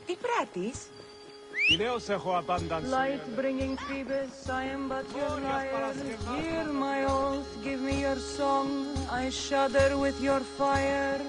Τι πράττεις? Light bringing Phoebus, I am but your lyre. Hear my oath, give me your song. I shudder with your fire.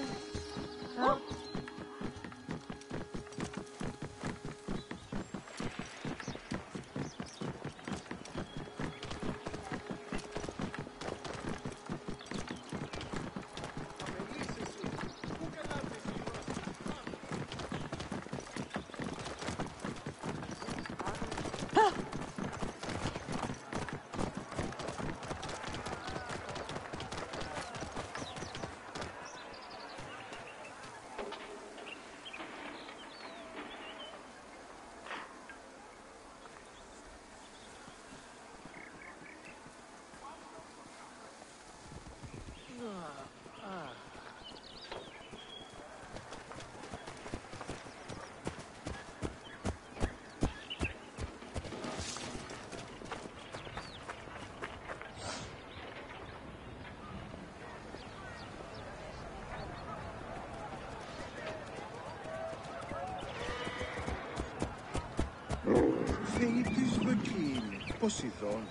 Θεή της Βεκίνη, Ποσειδών.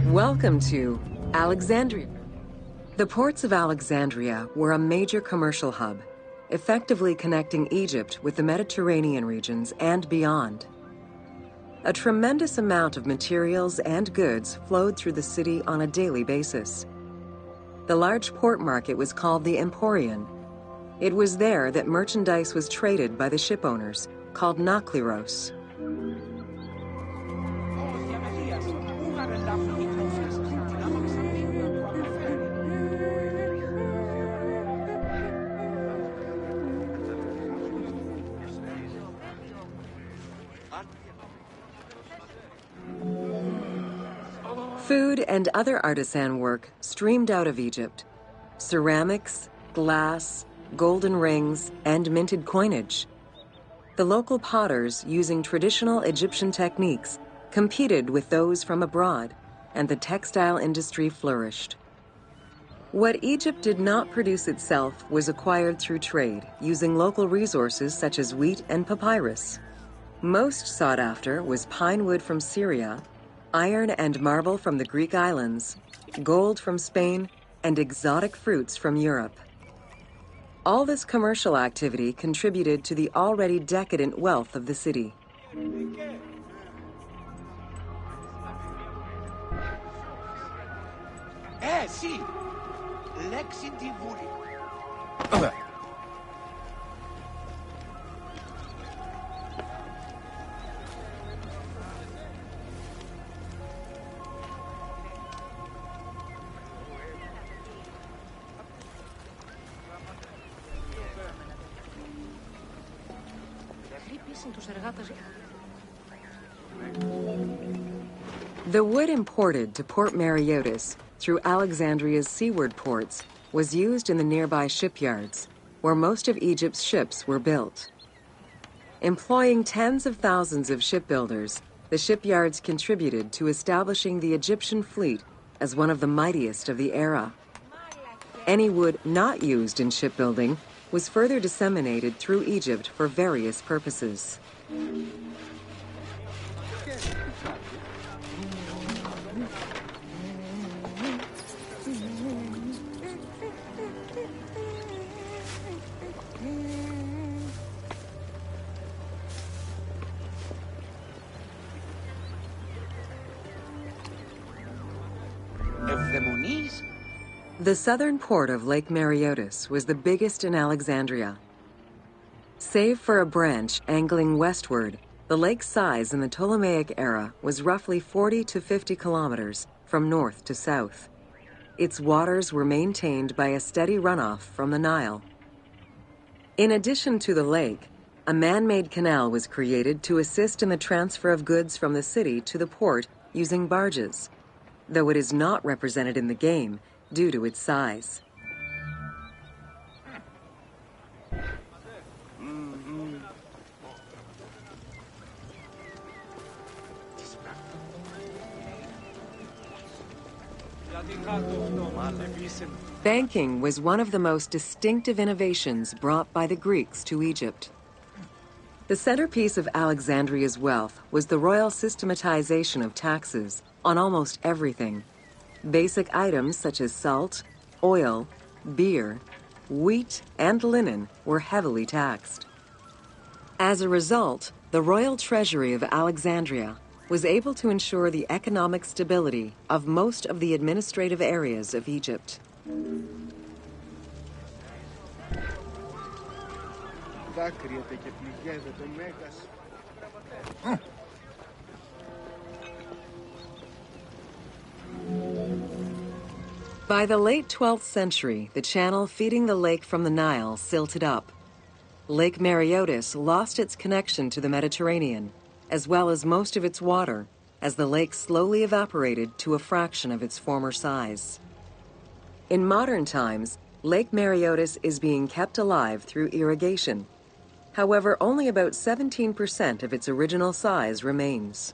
Welcome to Alexandria. The ports of Alexandria were a major commercial hub, effectively connecting Egypt with the Mediterranean regions and beyond. A tremendous amount of materials and goods flowed through the city on a daily basis. The large port market was called the Emporion. It was there that merchandise was traded by the ship owners, called nakliros. Food and other artisan work streamed out of Egypt. Ceramics, glass, golden rings, and minted coinage. The local potters, using traditional Egyptian techniques, competed with those from abroad, and the textile industry flourished. What Egypt did not produce itself was acquired through trade, using local resources such as wheat and papyrus. Most sought after was pine wood from Syria, iron and marble from the Greek islands, gold from Spain, and exotic fruits from Europe. All this commercial activity contributed to the already decadent wealth of the city. Sì! L'ex in TV. Vabbè. The wood imported to Port Mareotis through Alexandria's seaward ports was used in the nearby shipyards, where most of Egypt's ships were built. Employing tens of thousands of shipbuilders, the shipyards contributed to establishing the Egyptian fleet as one of the mightiest of the era. Any wood not used in shipbuilding was further disseminated through Egypt for various purposes. The southern port of Lake Mareotis was the biggest in Alexandria. Save for a branch angling westward, the lake's size in the Ptolemaic era was roughly 40 to 50 kilometers from north to south. Its waters were maintained by a steady runoff from the Nile. In addition to the lake, a man-made canal was created to assist in the transfer of goods from the city to the port using barges, though it is not represented in the game due to its size. Banking was one of the most distinctive innovations brought by the Greeks to Egypt. The centerpiece of Alexandria's wealth was the royal systematization of taxes on almost everything. Basic items such as salt, oil, beer, wheat, and linen were heavily taxed. As a result, the royal treasury of Alexandria was able to ensure the economic stability of most of the administrative areas of Egypt. Δάκρυεται και πληγεύεται ο Μέγας. By the late 12th century, the channel feeding the lake from the Nile silted up. Lake Mareotis lost its connection to the Mediterranean, as well as most of its water, as the lake slowly evaporated to a fraction of its former size. In modern times, Lake Mareotis is being kept alive through irrigation. However, only about 17% of its original size remains.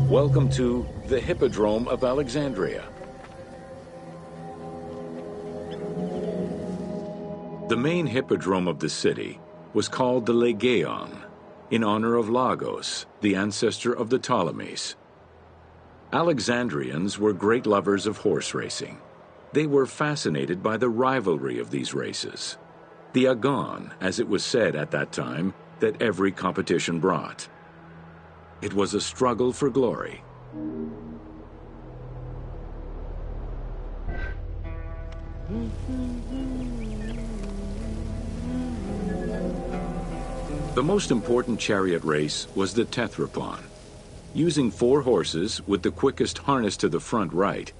Welcome to the Hippodrome of Alexandria. The main hippodrome of the city was called the Legeon, in honor of Lagos, the ancestor of the Ptolemies. Alexandrians were great lovers of horse racing. They were fascinated by the rivalry of these races, the agon, as it was said at that time, that every competition brought. It was a struggle for glory. The most important chariot race was the Tethrypon. Using 4 horses with the quickest harness to the front right,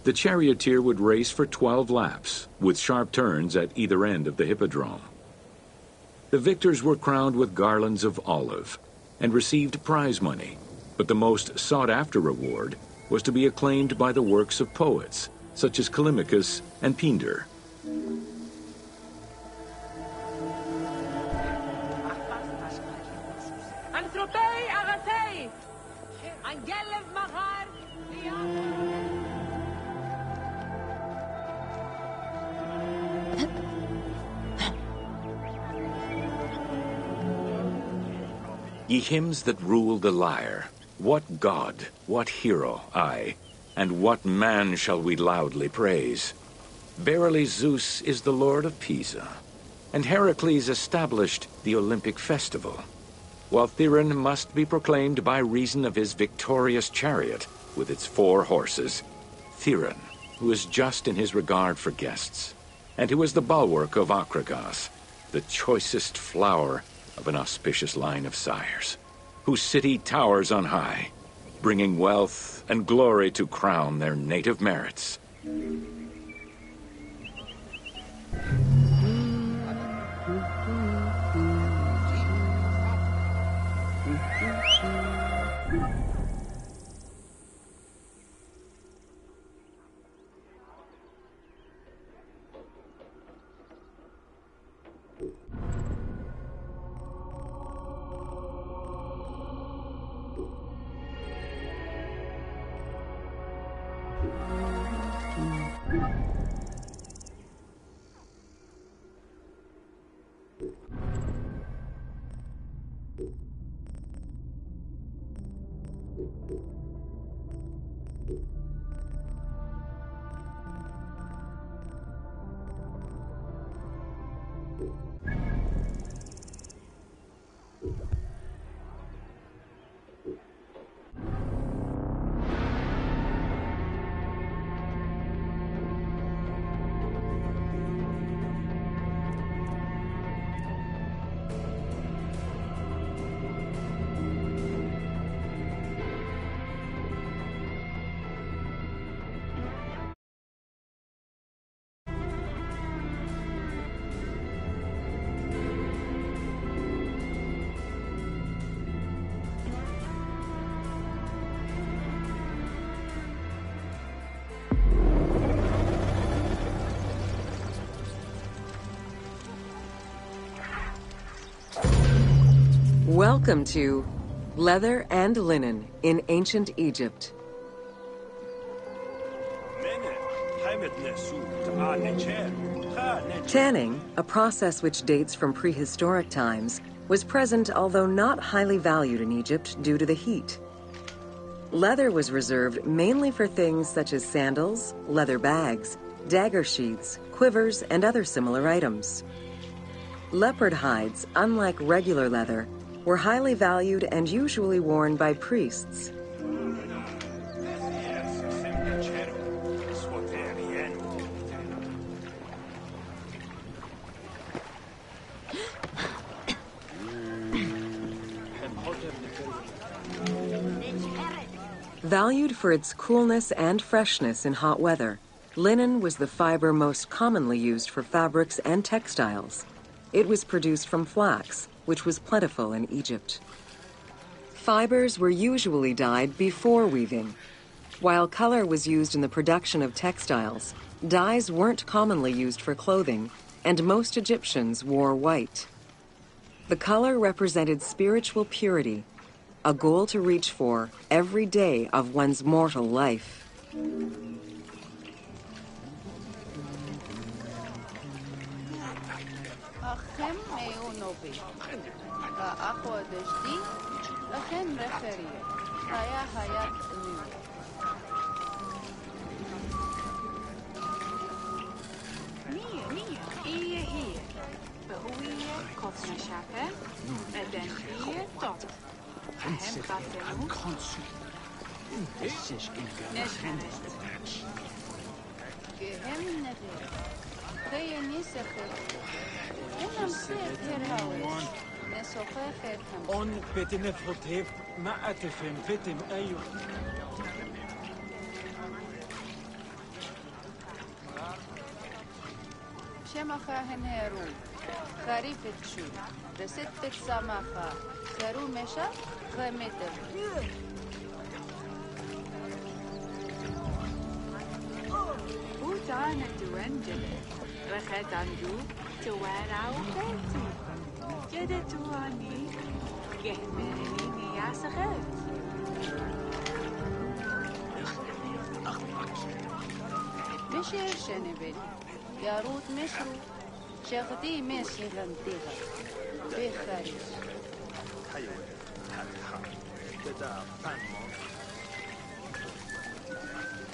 the charioteer would race for 12 laps, with sharp turns at either end of the hippodrome. The victors were crowned with garlands of olive and received prize money, but the most sought-after reward was to be acclaimed by the works of poets, such as Callimachus and Pindar. Ye hymns that rule the lyre, what god, what hero, aye, and what man shall we loudly praise? Verily Zeus is the lord of Pisa, and Heracles established the Olympic festival, while Theron must be proclaimed by reason of his victorious chariot with its 4 horses. Theron, who is just in his regard for guests, and who is the bulwark of Akragas, the choicest flower of an auspicious line of sires, whose city towers on high, bringing wealth and glory to crown their native merits. Welcome to Leather and Linen in Ancient Egypt. Tanning, a process which dates from prehistoric times, was present although not highly valued in Egypt due to the heat. Leather was reserved mainly for things such as sandals, leather bags, dagger sheaths, quivers, and other similar items. Leopard hides, unlike regular leather, were highly valued and usually worn by priests. Valued for its coolness and freshness in hot weather, linen was the fiber most commonly used for fabrics and textiles. It was produced from flax, which was plentiful in Egypt. Fibers were usually dyed before weaving. While color was used in the production of textiles, dyes weren't commonly used for clothing, and most Egyptians wore white. The color represented spiritual purity, a goal to reach for every day of one's mortal life. On petine frotev ma atefem vetem ayo. شمخة هنهرو خريف تشو رست سمخة خرو مشا خمتر وتانا توانجل رخت عنجو توارع وفاتي جدا تواني جهمرني يا سخات مشير شنبل يا روت مشرو شغدي ماشي غنتيغا بخارج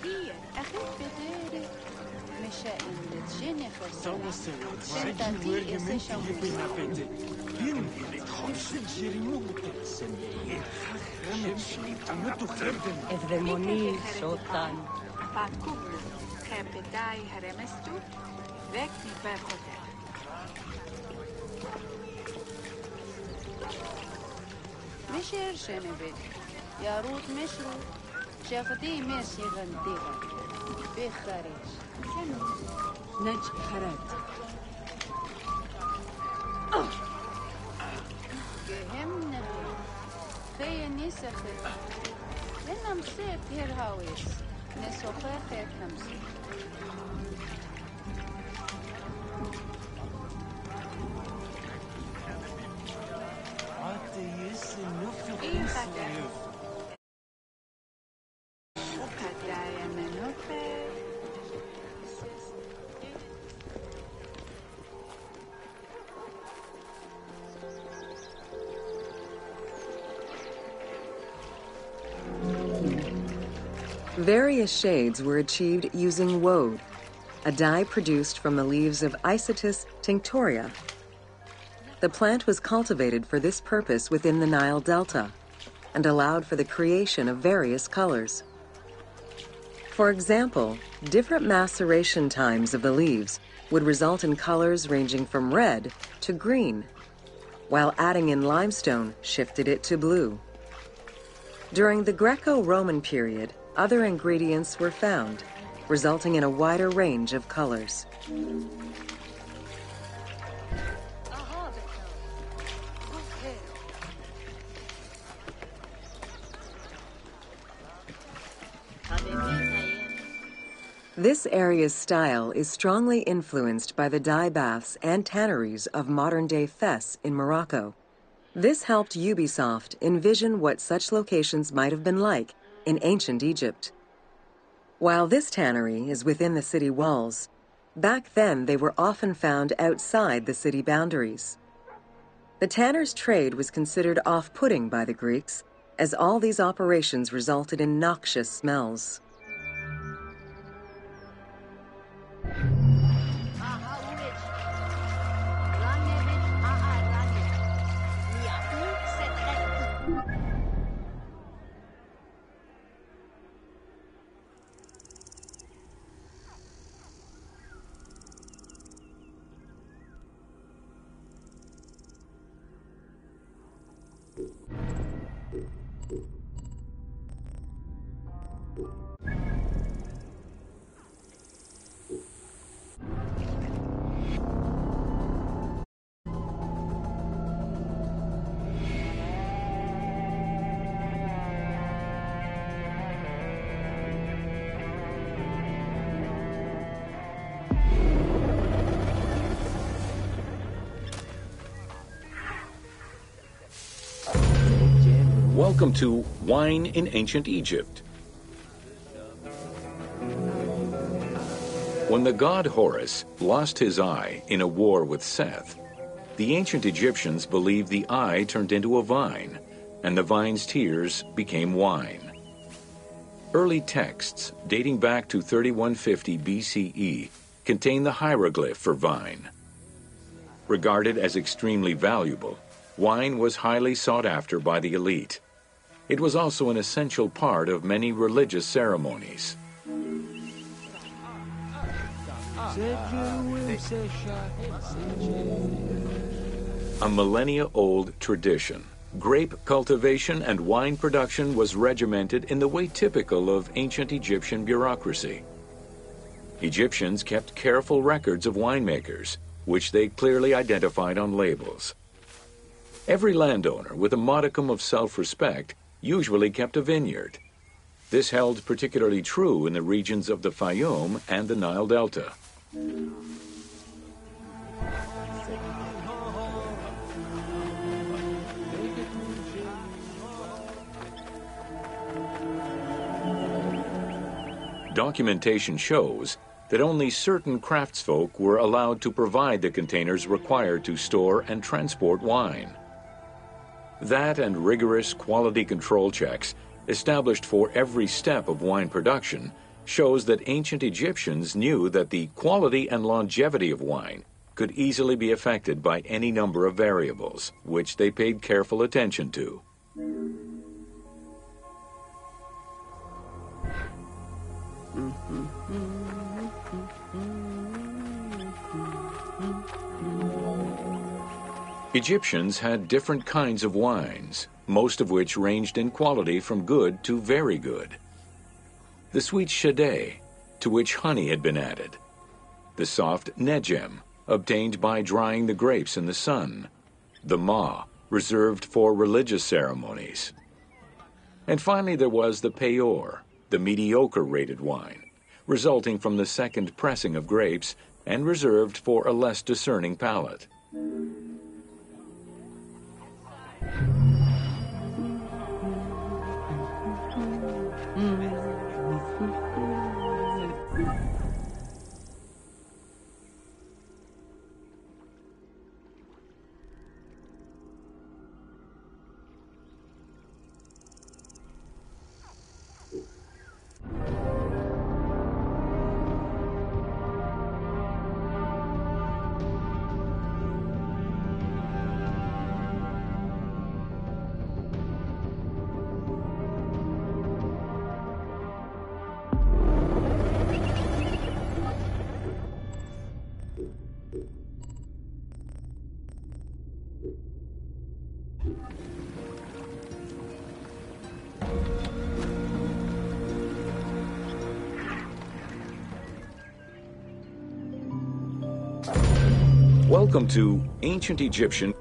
هي أخذ بداري مشائن لتجيني خسارة شنتاتي إسشاموس إذ سلطان فاتكوبلو خابداي هرمستو وكني برخوتك مشير شنبل يا روت مشرو شغدي ماشي غنتيغا بخارج نج خرات جهم نبي خي نيسخي لنا مصيب هير هاويس نسوخي خير نمسي Various shades were achieved using woad, a dye produced from the leaves of Isotis tinctoria. The plant was cultivated for this purpose within the Nile Delta and allowed for the creation of various colors. For example, different maceration times of the leaves would result in colors ranging from red to green, while adding in limestone shifted it to blue. During the Greco-Roman period, other ingredients were found, resulting in a wider range of colors. This area's style is strongly influenced by the dye baths and tanneries of modern-day Fes in Morocco. This helped Ubisoft envision what such locations might have been like in ancient Egypt. While this tannery is within the city walls, back then they were often found outside the city boundaries. The tanner's trade was considered off-putting by the Greeks, as all these operations resulted in noxious smells. Welcome to Wine in Ancient Egypt. When the god Horus lost his eye in a war with Seth, the ancient Egyptians believed the eye turned into a vine, and the vine's tears became wine. Early texts, dating back to 3150 BCE, contain the hieroglyph for vine. Regarded as extremely valuable, wine was highly sought after by the elite. It was also an essential part of many religious ceremonies. A millennia-old tradition, grape cultivation and wine production was regimented in the way typical of ancient Egyptian bureaucracy. Egyptians kept careful records of winemakers, which they clearly identified on labels. Every landowner with a modicum of self-respect usually kept a vineyard. This held particularly true in the regions of the Fayum and the Nile Delta. Documentation shows that only certain craftsfolk were allowed to provide the containers required to store and transport wine. That and rigorous quality control checks established for every step of wine production shows that ancient Egyptians knew that the quality and longevity of wine could easily be affected by any number of variables, which they paid careful attention to. Egyptians had different kinds of wines, most of which ranged in quality from good to very good. The sweet shadé, to which honey had been added. The soft nejem, obtained by drying the grapes in the sun. The ma, reserved for religious ceremonies. And finally there was the peor, the mediocre-rated wine, resulting from the second pressing of grapes and reserved for a less discerning palate. Welcome to Ancient Egyptian.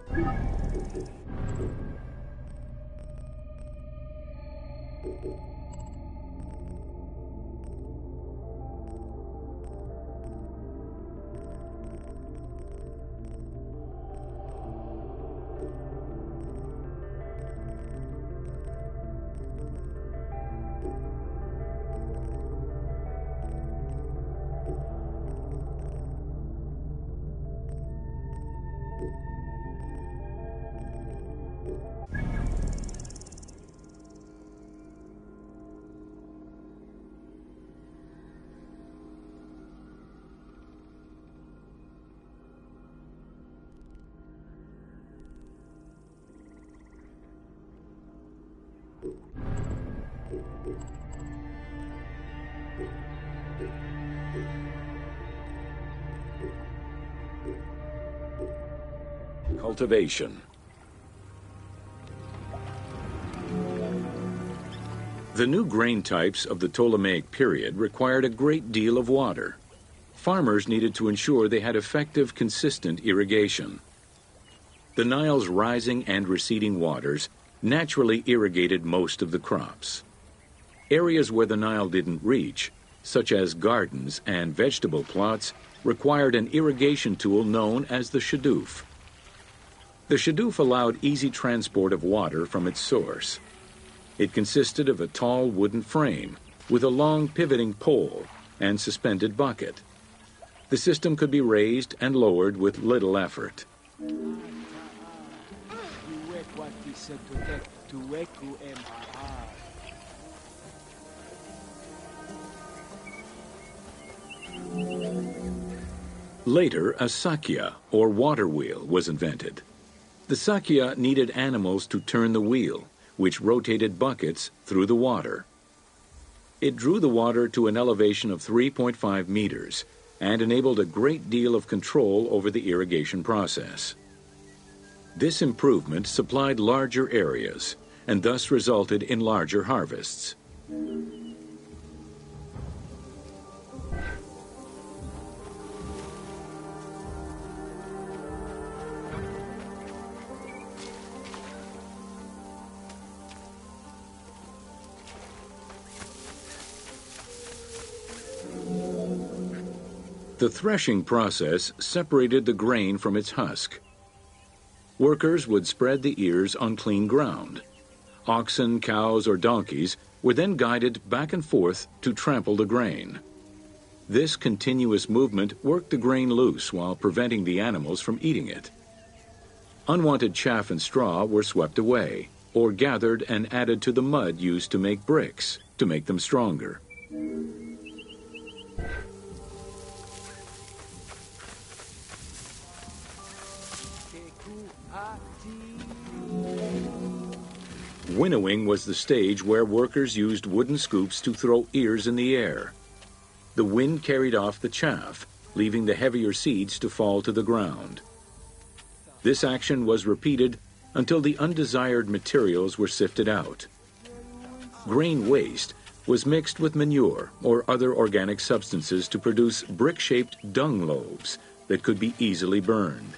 Cultivation. The new grain types of the Ptolemaic period required a great deal of water. Farmers needed to ensure they had effective, consistent irrigation. The Nile's rising and receding waters naturally irrigated most of the crops. Areas where the Nile didn't reach, such as gardens and vegetable plots, required an irrigation tool known as the shadoof. The shadoof allowed easy transport of water from its source. It consisted of a tall wooden frame with a long pivoting pole and suspended bucket. The system could be raised and lowered with little effort. Later, a sakya, or water wheel, was invented. The sakya needed animals to turn the wheel, which rotated buckets through the water. It drew the water to an elevation of 3.5 meters and enabled a great deal of control over the irrigation process. This improvement supplied larger areas and thus resulted in larger harvests. The threshing process separated the grain from its husk. Workers would spread the ears on clean ground. Oxen, cows, or donkeys were then guided back and forth to trample the grain. This continuous movement worked the grain loose while preventing the animals from eating it. Unwanted chaff and straw were swept away, or gathered and added to the mud used to make bricks, to make them stronger. Winnowing was the stage where workers used wooden scoops to throw ears in the air. The wind carried off the chaff, leaving the heavier seeds to fall to the ground. This action was repeated until the undesired materials were sifted out. Grain waste was mixed with manure or other organic substances to produce brick-shaped dung loaves that could be easily burned.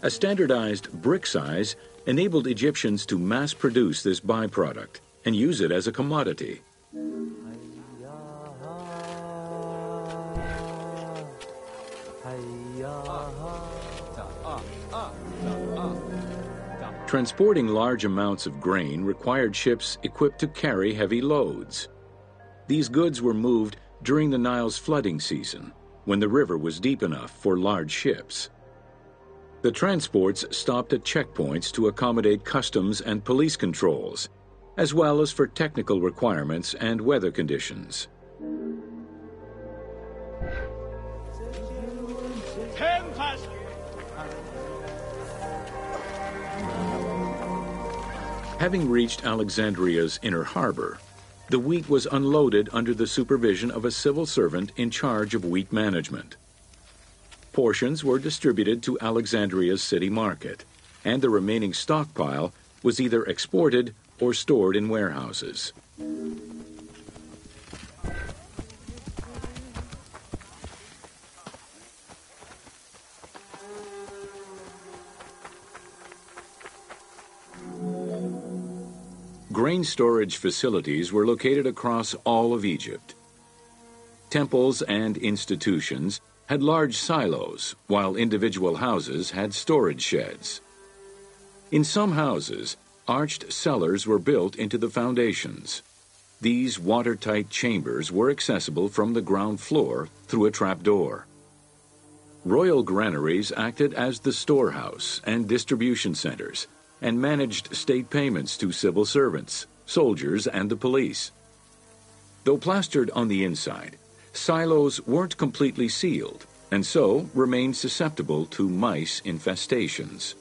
A standardized brick size enabled Egyptians to mass-produce this byproduct and use it as a commodity. Transporting large amounts of grain required ships equipped to carry heavy loads. These goods were moved during the Nile's flooding season, when the river was deep enough for large ships. The transports stopped at checkpoints to accommodate customs and police controls, as well as for technical requirements and weather conditions. Having reached Alexandria's inner harbor, the wheat was unloaded under the supervision of a civil servant in charge of wheat management. Portions were distributed to Alexandria's city market, and the remaining stockpile was either exported or stored in warehouses. Grain storage facilities were located across all of Egypt. Temples and institutions had large silos, while individual houses had storage sheds. In some houses, arched cellars were built into the foundations. These watertight chambers were accessible from the ground floor through a trapdoor. Royal granaries acted as the storehouse and distribution centers, and managed state payments to civil servants, soldiers, and the police. Though plastered on the inside, silos weren't completely sealed, and so remained susceptible to mice infestations.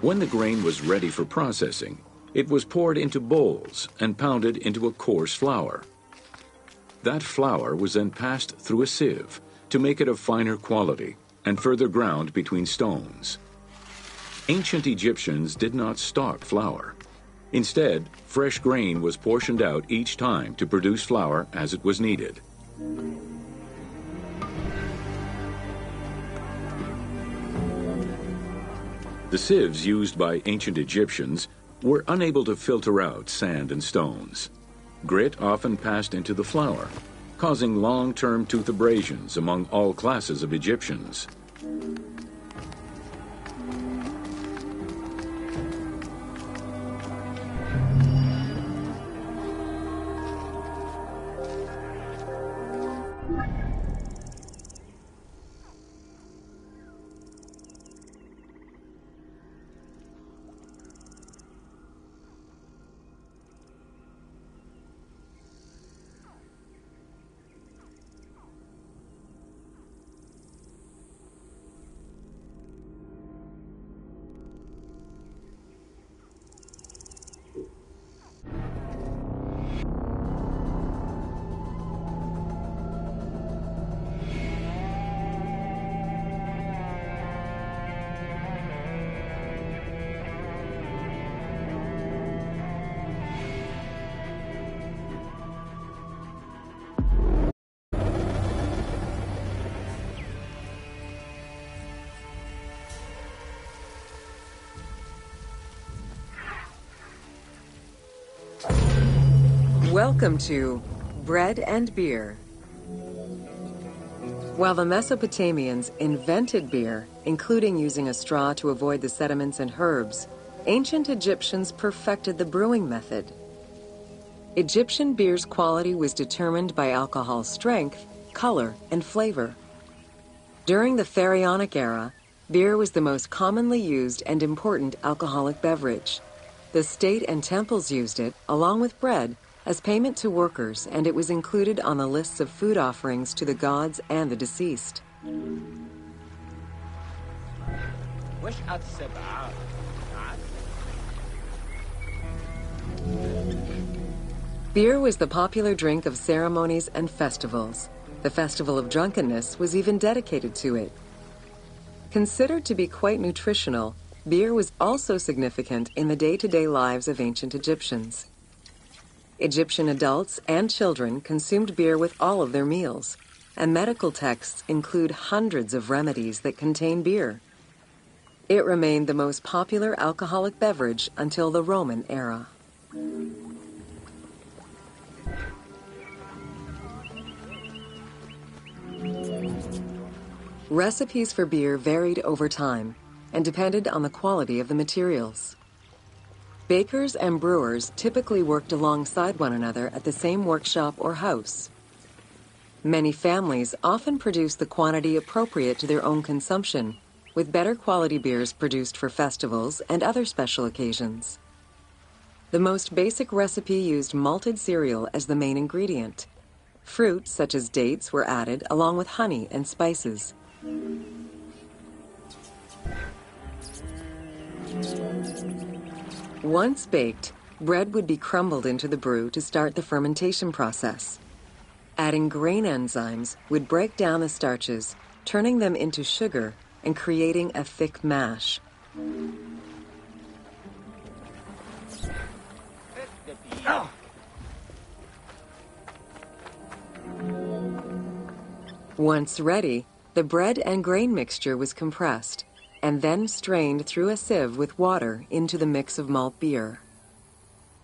When the grain was ready for processing, it was poured into bowls and pounded into a coarse flour. That flour was then passed through a sieve to make it of finer quality and further ground between stones. Ancient Egyptians did not stock flour. Instead, fresh grain was portioned out each time to produce flour as it was needed. The sieves used by ancient Egyptians were unable to filter out sand and stones. Grit often passed into the flour, causing long-term tooth abrasions among all classes of Egyptians. Welcome to Bread and Beer. While the Mesopotamians invented beer, including using a straw to avoid the sediments and herbs, ancient Egyptians perfected the brewing method. Egyptian beer's quality was determined by alcohol strength, color, and flavor. During the Pharaonic era, beer was the most commonly used and important alcoholic beverage. The state and temples used it, along with bread, as payment to workers, and it was included on the lists of food offerings to the gods and the deceased. Beer was the popular drink of ceremonies and festivals. The Festival of Drunkenness was even dedicated to it. Considered to be quite nutritional, beer was also significant in the day-to-day lives of ancient Egyptians. Egyptian adults and children consumed beer with all of their meals, and medical texts include hundreds of remedies that contain beer. It remained the most popular alcoholic beverage until the Roman era. Recipes for beer varied over time and depended on the quality of the materials. Bakers and brewers typically worked alongside one another at the same workshop or house. Many families often produced the quantity appropriate to their own consumption, with better quality beers produced for festivals and other special occasions. The most basic recipe used malted cereal as the main ingredient. Fruit, such as dates, were added along with honey and spices. Once baked, bread would be crumbled into the brew to start the fermentation process. Adding grain enzymes would break down the starches, turning them into sugar and creating a thick mash. Once ready, the bread and grain mixture was compressed and then strained through a sieve with water into the mix of malt beer.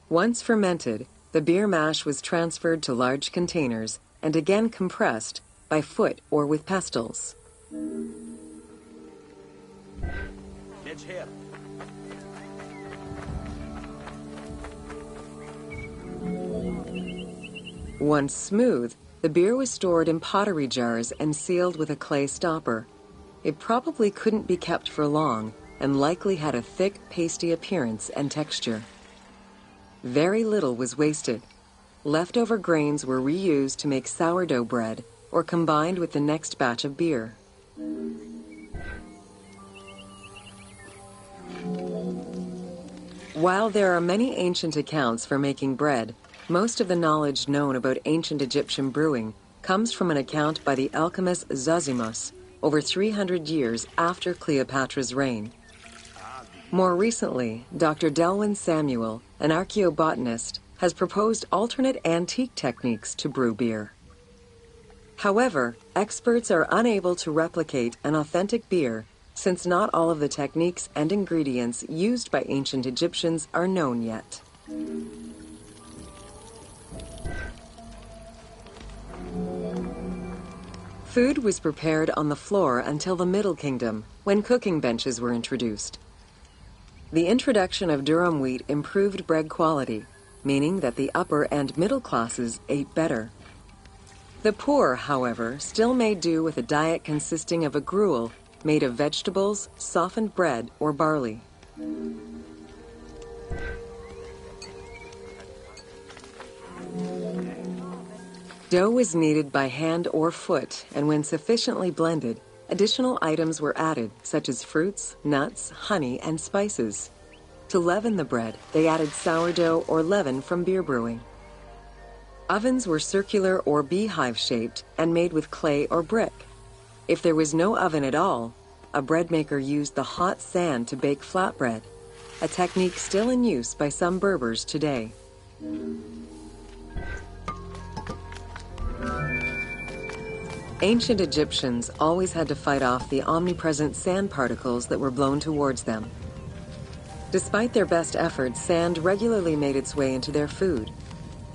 Once fermented, the beer mash was transferred to large containers and again compressed by foot or with pestles. Once smooth, the beer was stored in pottery jars and sealed with a clay stopper. It probably couldn't be kept for long and likely had a thick, pasty appearance and texture. Very little was wasted. Leftover grains were reused to make sourdough bread or combined with the next batch of beer. While there are many ancient accounts for making bread, most of the knowledge known about ancient Egyptian brewing comes from an account by the alchemist Zosimus over 300 years after Cleopatra's reign. More recently, Dr. Delwyn Samuel, an archaeobotanist, has proposed alternate antique techniques to brew beer. However, experts are unable to replicate an authentic beer since not all of the techniques and ingredients used by ancient Egyptians are known yet. Food was prepared on the floor until the Middle Kingdom, when cooking benches were introduced. The introduction of durum wheat improved bread quality, meaning that the upper and middle classes ate better. The poor, however, still made do with a diet consisting of a gruel made of vegetables, softened bread, or barley. Dough was kneaded by hand or foot, and when sufficiently blended, additional items were added, such as fruits, nuts, honey, and spices. To leaven the bread, they added sourdough or leaven from beer brewing. Ovens were circular or beehive-shaped and made with clay or brick. If there was no oven at all, a bread maker used the hot sand to bake flatbread, a technique still in use by some Berbers today. Ancient Egyptians always had to fight off the omnipresent sand particles that were blown towards them. Despite their best efforts, sand regularly made its way into their food.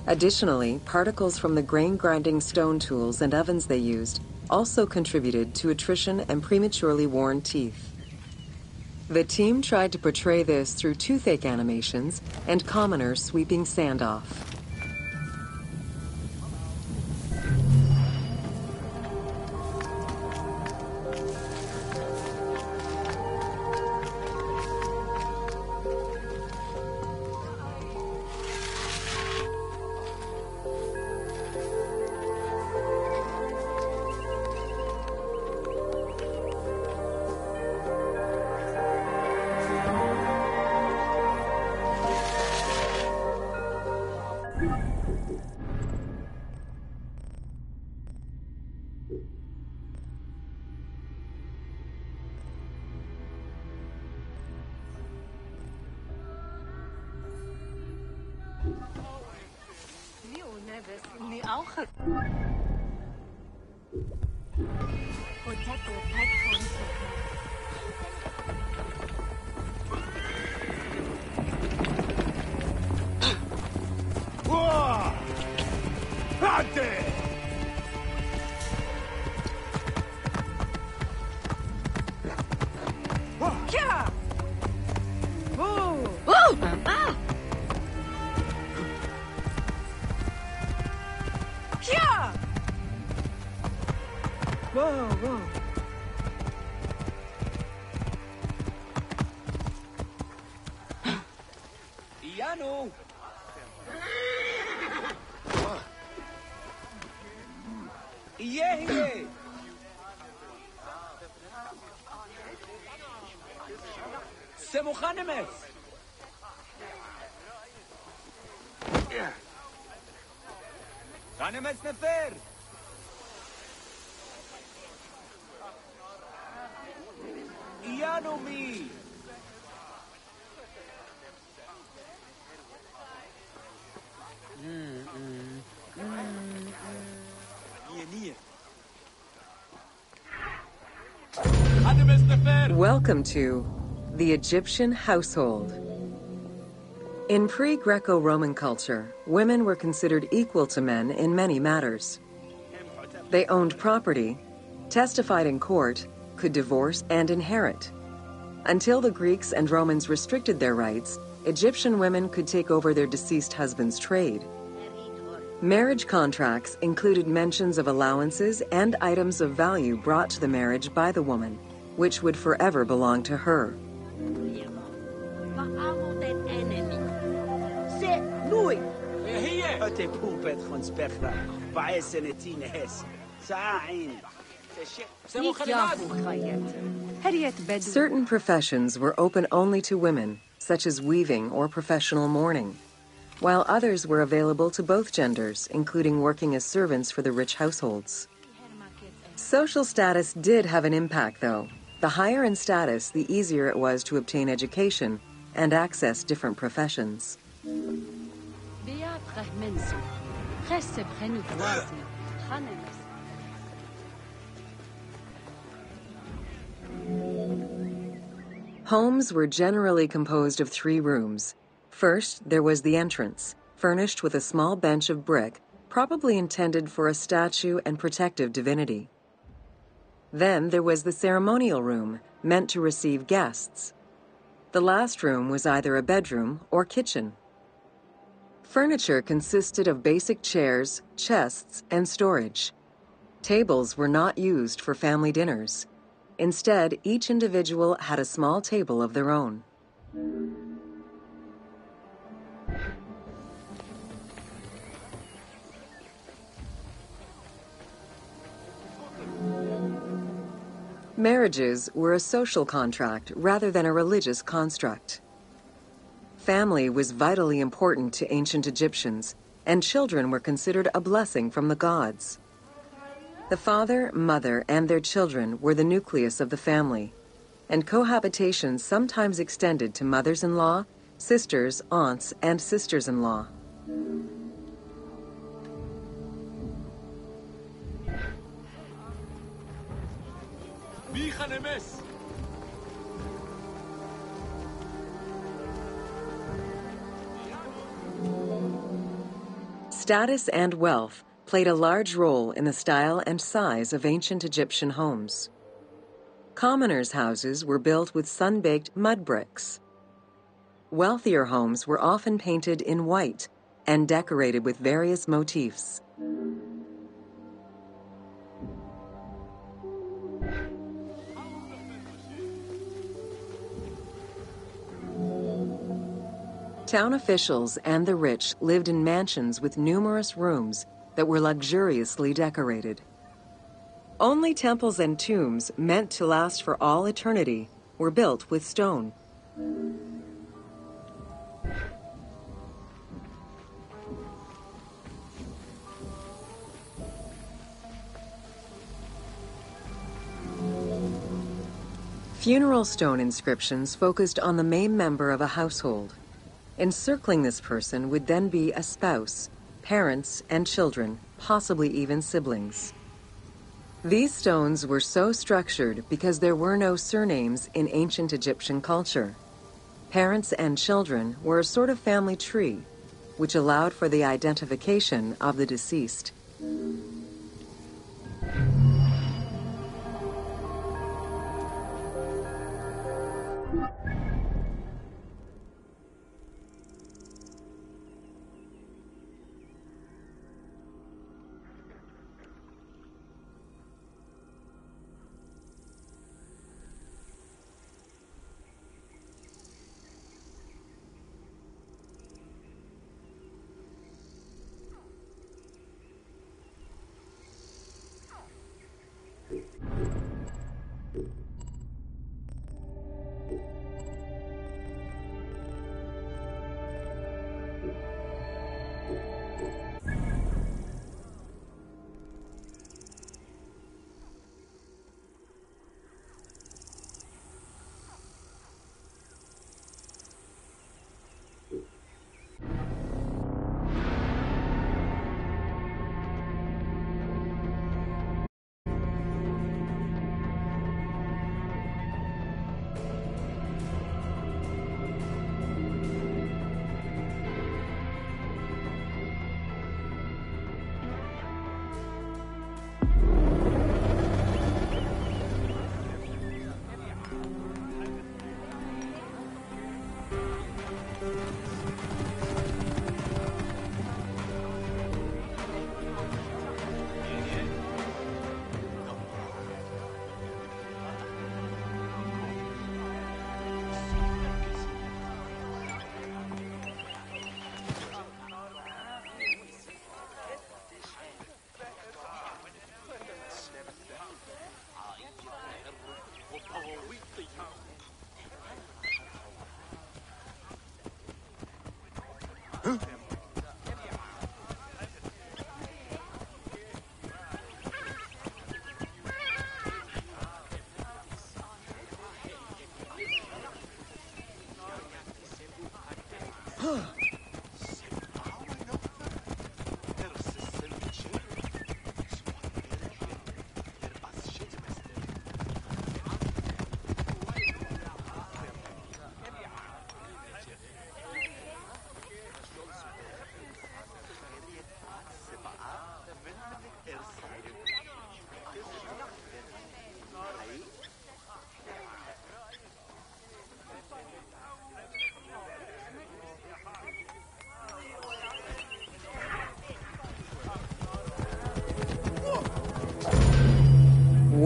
Additionally, particles from the grain-grinding stone tools and ovens they used also contributed to attrition and prematurely worn teeth. The team tried to portray this through toothache animations and commoners sweeping sand off. Iano! Yehe! Semukhanemes! Khanemes nefer! Iano mi! Welcome to the Egyptian household. In pre-Greco-Roman culture, women were considered equal to men in many matters. They owned property, testified in court, could divorce and inherit. Until the Greeks and Romans restricted their rights, Egyptian women could take over their deceased husband's trade. Marriage contracts included mentions of allowances and items of value brought to the marriage by the woman, which would forever belong to her. Certain professions were open only to women, such as weaving or professional mourning, while others were available to both genders, including working as servants for the rich households. Social status did have an impact, though. The higher in status, the easier it was to obtain education and access different professions. Homes were generally composed of 3 rooms. First, there was the entrance, furnished with a small bench of brick, probably intended for a statue and protective divinity. Then there was the ceremonial room, meant to receive guests. The last room was either a bedroom or kitchen. Furniture consisted of basic chairs, chests, and storage. Tables were not used for family dinners. Instead, each individual had a small table of their own. Marriages were a social contract rather than a religious construct. Family was vitally important to ancient Egyptians, and children were considered a blessing from the gods. The father, mother, and their children were the nucleus of the family, and cohabitation sometimes extended to mothers-in-law, sisters, aunts, and sisters-in-law. Status and wealth played a large role in the style and size of ancient Egyptian homes. Commoners' houses were built with sun-baked mud bricks. Wealthier homes were often painted in white and decorated with various motifs. Town officials and the rich lived in mansions with numerous rooms that were luxuriously decorated. Only temples and tombs meant to last for all eternity were built with stone. Funeral stone inscriptions focused on the main member of a household. Encircling this person would then be a spouse, parents, and children, possibly even siblings. These stones were so structured because there were no surnames in ancient Egyptian culture. Parents and children were a sort of family tree, which allowed for the identification of the deceased.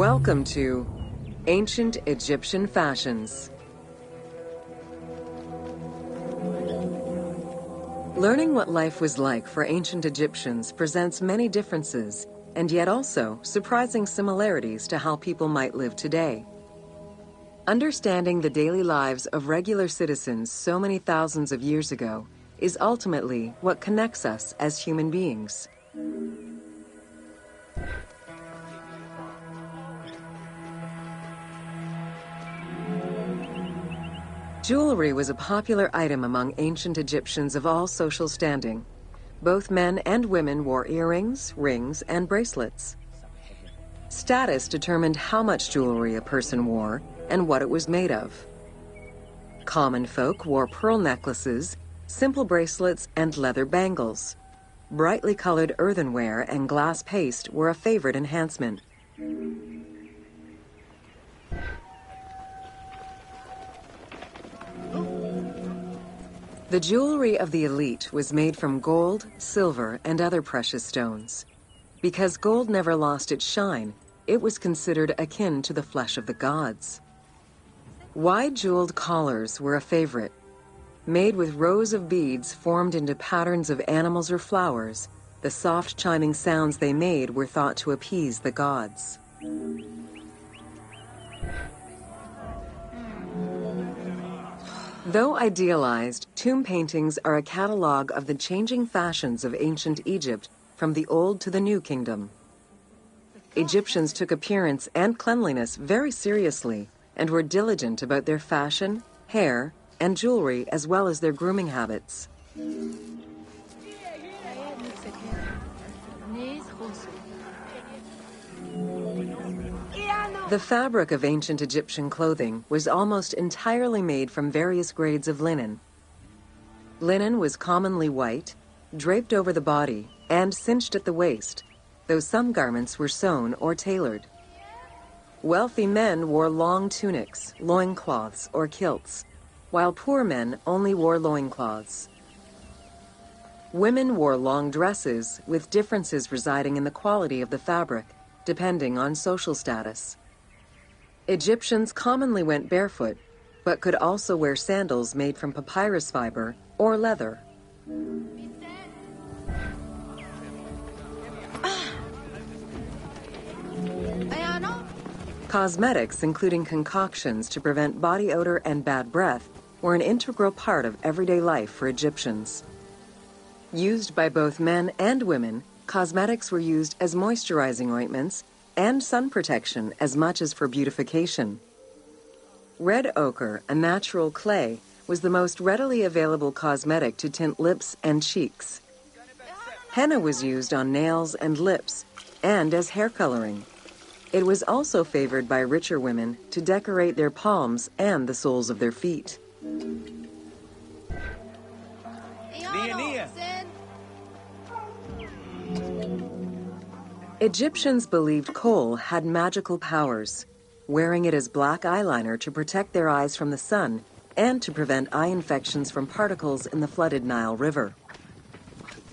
Welcome to Ancient Egyptian Fashions. Learning what life was like for ancient Egyptians presents many differences, and yet also surprising similarities to how people might live today. Understanding the daily lives of regular citizens so many thousands of years ago is ultimately what connects us as human beings. Jewelry was a popular item among ancient Egyptians of all social standing. Both men and women wore earrings, rings, and bracelets. Status determined how much jewelry a person wore and what it was made of. Common folk wore pearl necklaces, simple bracelets, and leather bangles. Brightly colored earthenware and glass paste were a favorite enhancement. The jewelry of the elite was made from gold, silver, and other precious stones. Because gold never lost its shine, it was considered akin to the flesh of the gods. Wide jeweled collars were a favorite. Made with rows of beads formed into patterns of animals or flowers, the soft chiming sounds they made were thought to appease the gods. Though idealized, tomb paintings are a catalog of the changing fashions of ancient Egypt from the Old to the New Kingdom. Egyptians took appearance and cleanliness very seriously and were diligent about their fashion, hair, and jewelry as well as their grooming habits. The fabric of ancient Egyptian clothing was almost entirely made from various grades of linen. Linen was commonly white, draped over the body, and cinched at the waist, though some garments were sewn or tailored. Wealthy men wore long tunics, loincloths, or kilts, while poor men only wore loincloths. Women wore long dresses, with differences residing in the quality of the fabric, depending on social status. Egyptians commonly went barefoot, but could also wear sandals made from papyrus fiber or leather. Cosmetics, including concoctions to prevent body odor and bad breath, were an integral part of everyday life for Egyptians. Used by both men and women, cosmetics were used as moisturizing ointments and sun protection as much as for beautification. Red ochre, a natural clay, was the most readily available cosmetic to tint lips and cheeks. Henna was used on nails and lips, and as hair coloring. It was also favored by richer women to decorate their palms and the soles of their feet. Egyptians believed kohl had magical powers, wearing it as black eyeliner to protect their eyes from the sun and to prevent eye infections from particles in the flooded Nile River.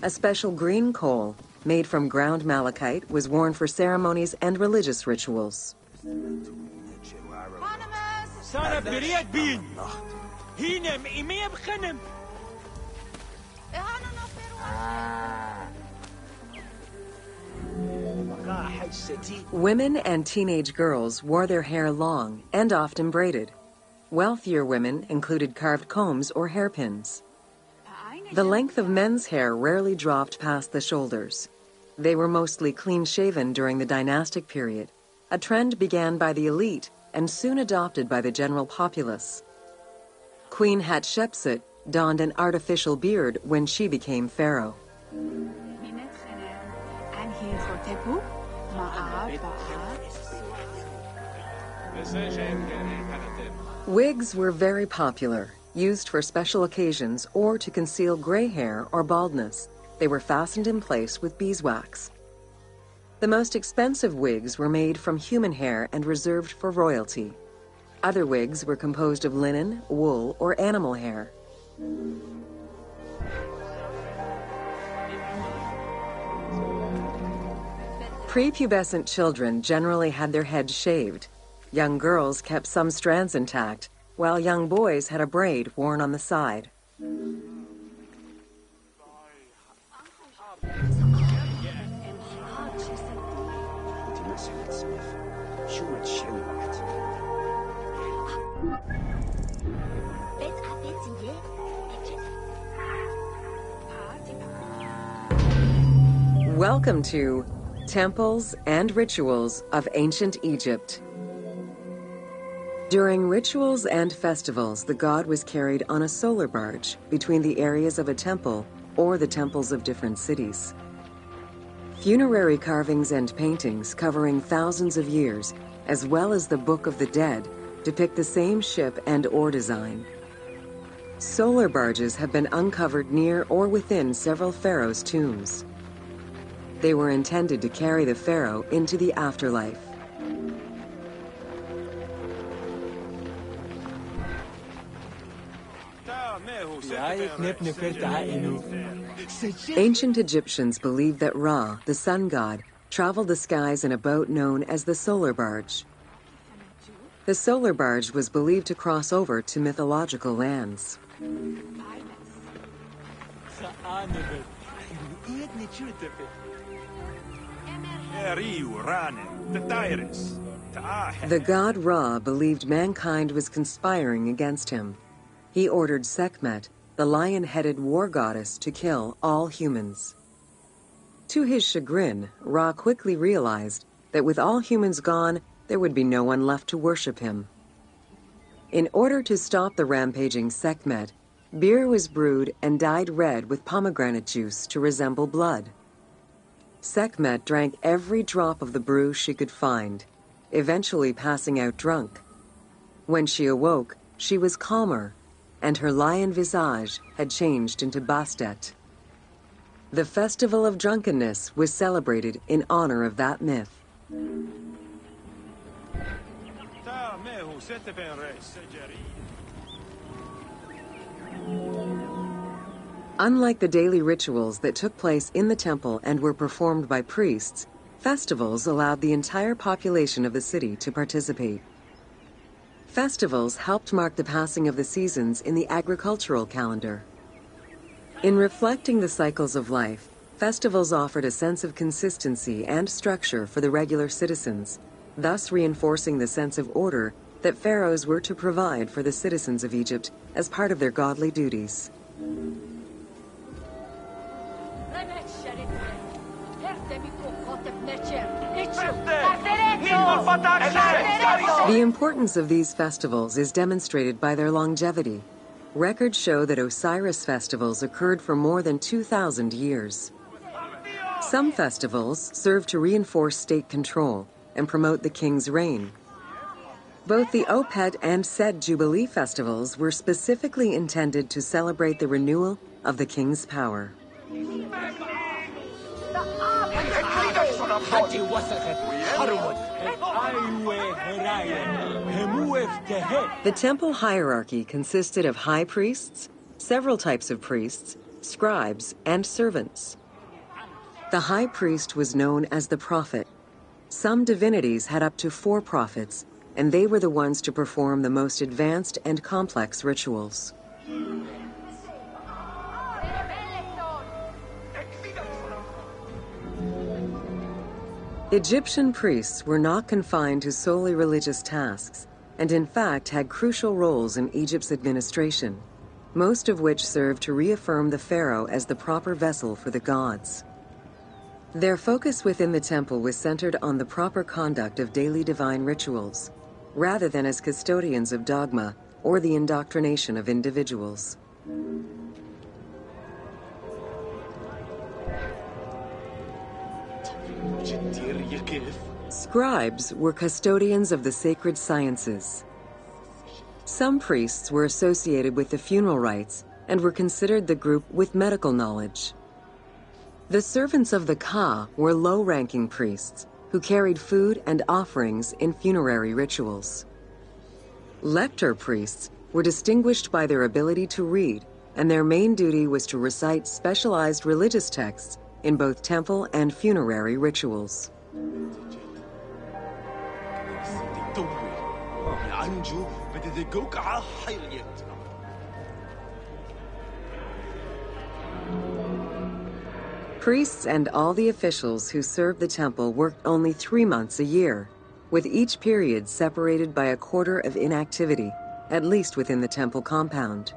A special green kohl, made from ground malachite, was worn for ceremonies and religious rituals. Women and teenage girls wore their hair long and often braided. Wealthier women included carved combs or hairpins. The length of men's hair rarely dropped past the shoulders. They were mostly clean-shaven during the dynastic period, a trend began by the elite and soon adopted by the general populace. Queen Hatshepsut donned an artificial beard when she became pharaoh. Wigs were very popular, used for special occasions or to conceal gray hair or baldness. They were fastened in place with beeswax. The most expensive wigs were made from human hair and reserved for royalty. Other wigs were composed of linen, wool, or animal hair. Prepubescent children generally had their heads shaved. Young girls kept some strands intact, while young boys had a braid worn on the side. Welcome to Temples and Rituals of Ancient Egypt. During rituals and festivals, the god was carried on a solar barge between the areas of a temple or the temples of different cities. Funerary carvings and paintings covering thousands of years, as well as the Book of the Dead, depict the same ship and oar design. Solar barges have been uncovered near or within several pharaohs' tombs. They were intended to carry the pharaoh into the afterlife. Ancient Egyptians believed that Ra, the sun god, traveled the skies in a boat known as the solar barge. The solar barge was believed to cross over to mythological lands. The god Ra believed mankind was conspiring against him. He ordered Sekhmet, the lion-headed war goddess, to kill all humans. To his chagrin, Ra quickly realized that with all humans gone, there would be no one left to worship him. In order to stop the rampaging Sekhmet, beer was brewed and dyed red with pomegranate juice to resemble blood. Sekhmet drank every drop of the brew she could find, eventually passing out drunk. When she awoke, she was calmer, and her lion visage had changed into Bastet. The Festival of Drunkenness was celebrated in honor of that myth. Unlike the daily rituals that took place in the temple and were performed by priests, festivals allowed the entire population of the city to participate. Festivals helped mark the passing of the seasons in the agricultural calendar. In reflecting the cycles of life, festivals offered a sense of consistency and structure for the regular citizens, thus reinforcing the sense of order that pharaohs were to provide for the citizens of Egypt as part of their godly duties. The importance of these festivals is demonstrated by their longevity. Records show that Osiris festivals occurred for more than 2,000 years. Some festivals serve to reinforce state control and promote the king's reign. Both the Opet and Sed Jubilee festivals were specifically intended to celebrate the renewal of the king's power. The temple hierarchy consisted of high priests, several types of priests, scribes, and servants. The high priest was known as the prophet. Some divinities had up to 4 prophets, and they were the ones to perform the most advanced and complex rituals. Egyptian priests were not confined to solely religious tasks, and in fact had crucial roles in Egypt's administration, most of which served to reaffirm the pharaoh as the proper vessel for the gods. Their focus within the temple was centered on the proper conduct of daily divine rituals, rather than as custodians of dogma or the indoctrination of individuals. Scribes were custodians of the sacred sciences. Some priests were associated with the funeral rites and were considered the group with medical knowledge. The servants of the Ka were low-ranking priests who carried food and offerings in funerary rituals. Lector priests were distinguished by their ability to read, and their main duty was to recite specialized religious texts in both temple and funerary rituals. Priests and all the officials who served the temple worked only 3 months a year, with each period separated by a quarter of inactivity, at least within the temple compound.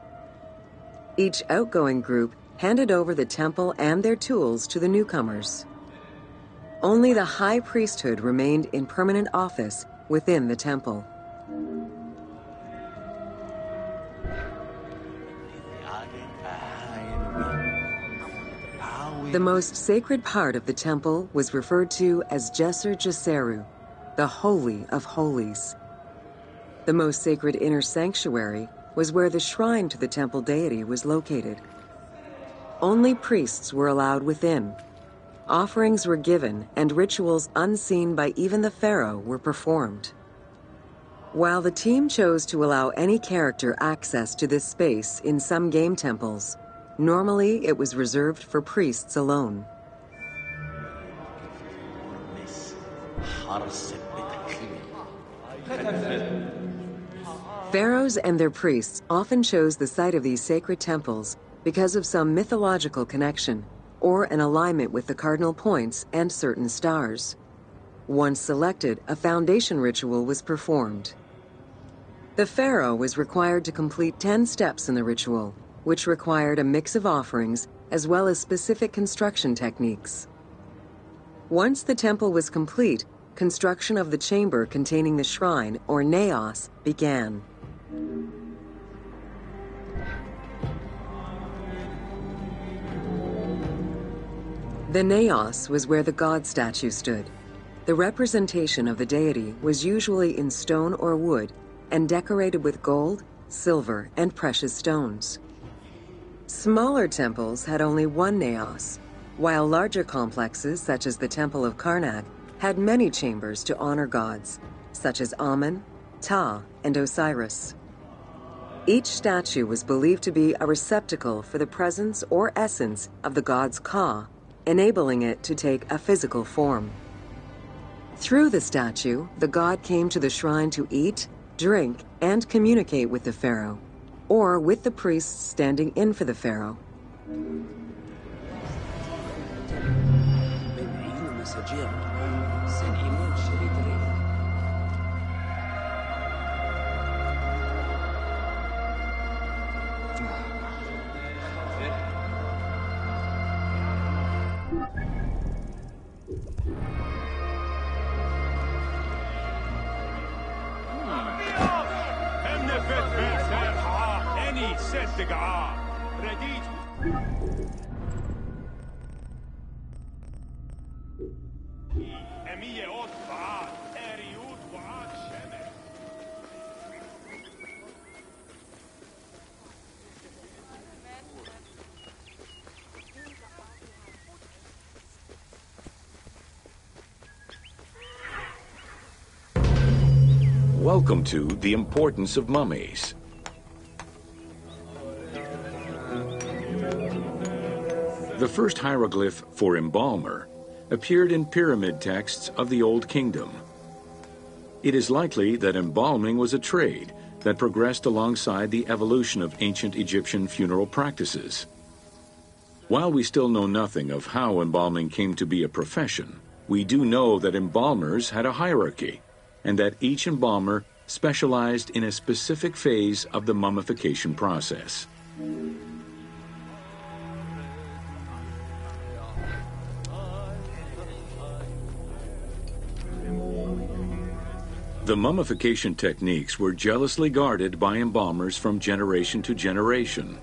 Each outgoing group handed over the temple and their tools to the newcomers. Only the high priesthood remained in permanent office within the temple. The most sacred part of the temple was referred to as Jeser Jeseru, the Holy of Holies. The most sacred inner sanctuary was where the shrine to the temple deity was located. Only priests were allowed within. Offerings were given, and rituals unseen by even the pharaoh were performed. While the team chose to allow any character access to this space in some game temples, normally it was reserved for priests alone. Pharaohs and their priests often chose the site of these sacred temples because of some mythological connection or an alignment with the cardinal points and certain stars. Once selected, a foundation ritual was performed. The pharaoh was required to complete 10 steps in the ritual, which required a mix of offerings as well as specific construction techniques. Once the temple was complete, construction of the chamber containing the shrine, or naos, began. The naos was where the god statue stood. The representation of the deity was usually in stone or wood and decorated with gold, silver, and precious stones. Smaller temples had only one naos, while larger complexes, such as the Temple of Karnak, had many chambers to honor gods, such as Amun, Ptah, and Osiris. Each statue was believed to be a receptacle for the presence or essence of the god's Ka, enabling it to take a physical form. Through the statue, the god came to the shrine to eat, drink, and communicate with the pharaoh, or with the priests standing in for the pharaoh. Welcome to The Importance of Mummies. The first hieroglyph for embalmer appeared in pyramid texts of the Old Kingdom. It is likely that embalming was a trade that progressed alongside the evolution of ancient Egyptian funeral practices. While we still know nothing of how embalming came to be a profession, we do know that embalmers had a hierarchy, and that each embalmer specialized in a specific phase of the mummification process. The mummification techniques were jealously guarded by embalmers from generation to generation.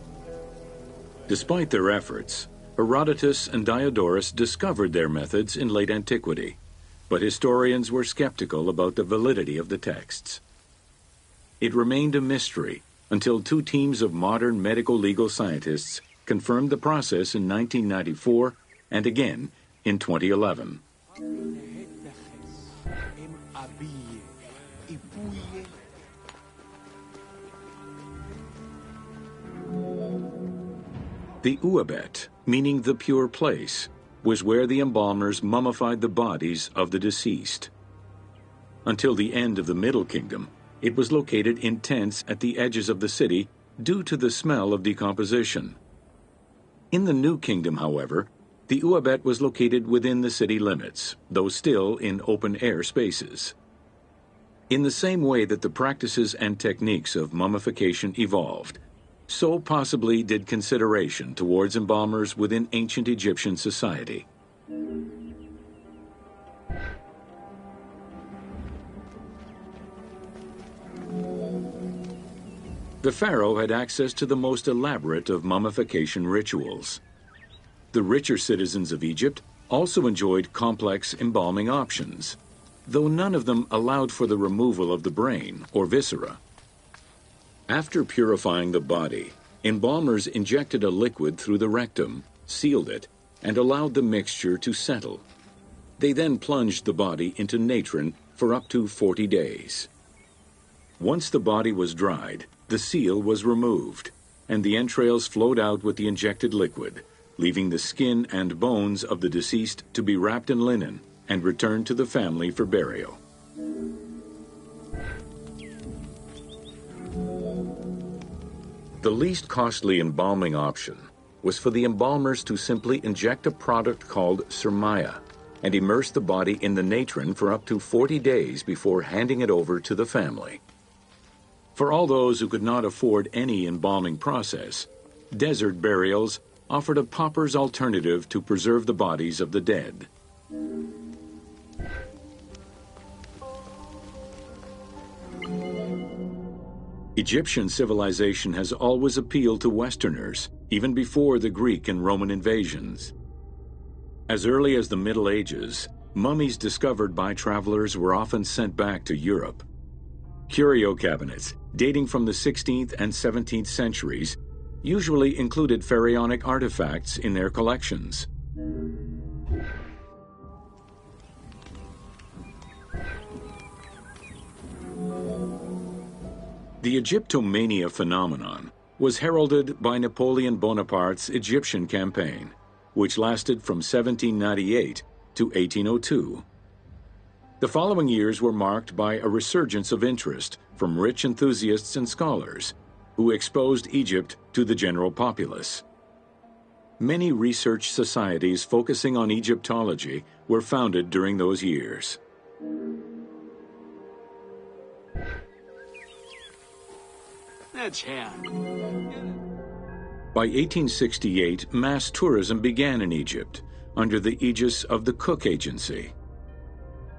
Despite their efforts, Herodotus and Diodorus discovered their methods in late antiquity. but historians were skeptical about the validity of the texts. It remained a mystery until two teams of modern medical legal scientists confirmed the process in 1994 and again in 2011. The Uabet, meaning the pure place, was where the embalmers mummified the bodies of the deceased. Until the end of the Middle Kingdom, it was located in tents at the edges of the city due to the smell of decomposition. In the New Kingdom, however, the Uabet was located within the city limits, though still in open-air spaces. In the same way that the practices and techniques of mummification evolved, so possibly did consideration towards embalmers within ancient Egyptian society. The pharaoh had access to the most elaborate of mummification rituals. The richer citizens of Egypt also enjoyed complex embalming options, though none of them allowed for the removal of the brain or viscera. After purifying the body, embalmers injected a liquid through the rectum, sealed it, and allowed the mixture to settle. They then plunged the body into natron for up to 40 days. Once the body was dried, the seal was removed, and the entrails flowed out with the injected liquid, leaving the skin and bones of the deceased to be wrapped in linen and returned to the family for burial. The least costly embalming option was for the embalmers to simply inject a product called surmaya and immerse the body in the natron for up to 40 days before handing it over to the family. For all those who could not afford any embalming process, desert burials offered a pauper's alternative to preserve the bodies of the dead. Egyptian civilization has always appealed to Westerners, even before the Greek and Roman invasions. As early as the Middle Ages, mummies discovered by travelers were often sent back to Europe. Curio cabinets, dating from the 16th and 17th centuries, usually included pharaonic artifacts in their collections. The Egyptomania phenomenon was heralded by Napoleon Bonaparte's Egyptian campaign, which lasted from 1798 to 1802. The following years were marked by a resurgence of interest from rich enthusiasts and scholars who exposed Egypt to the general populace. Many research societies focusing on Egyptology were founded during those years. By 1868, mass tourism began in Egypt under the aegis of the Cook Agency.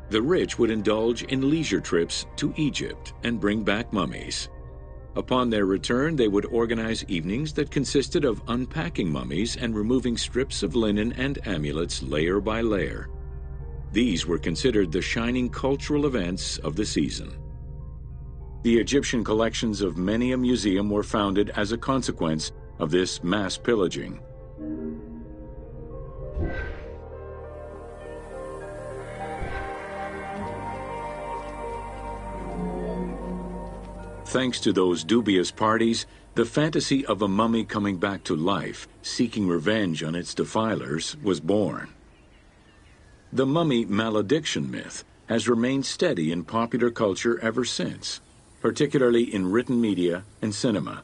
The rich would indulge in leisure trips to Egypt and bring back mummies. Upon their return, they would organize evenings that consisted of unpacking mummies and removing strips of linen and amulets layer by layer. These were considered the shining cultural events of the season. The Egyptian collections of many a museum were founded as a consequence of this mass pillaging. Thanks to those dubious parties, the fantasy of a mummy coming back to life, seeking revenge on its defilers, was born. The mummy malediction myth has remained steady in popular culture ever since, particularly in written media and cinema.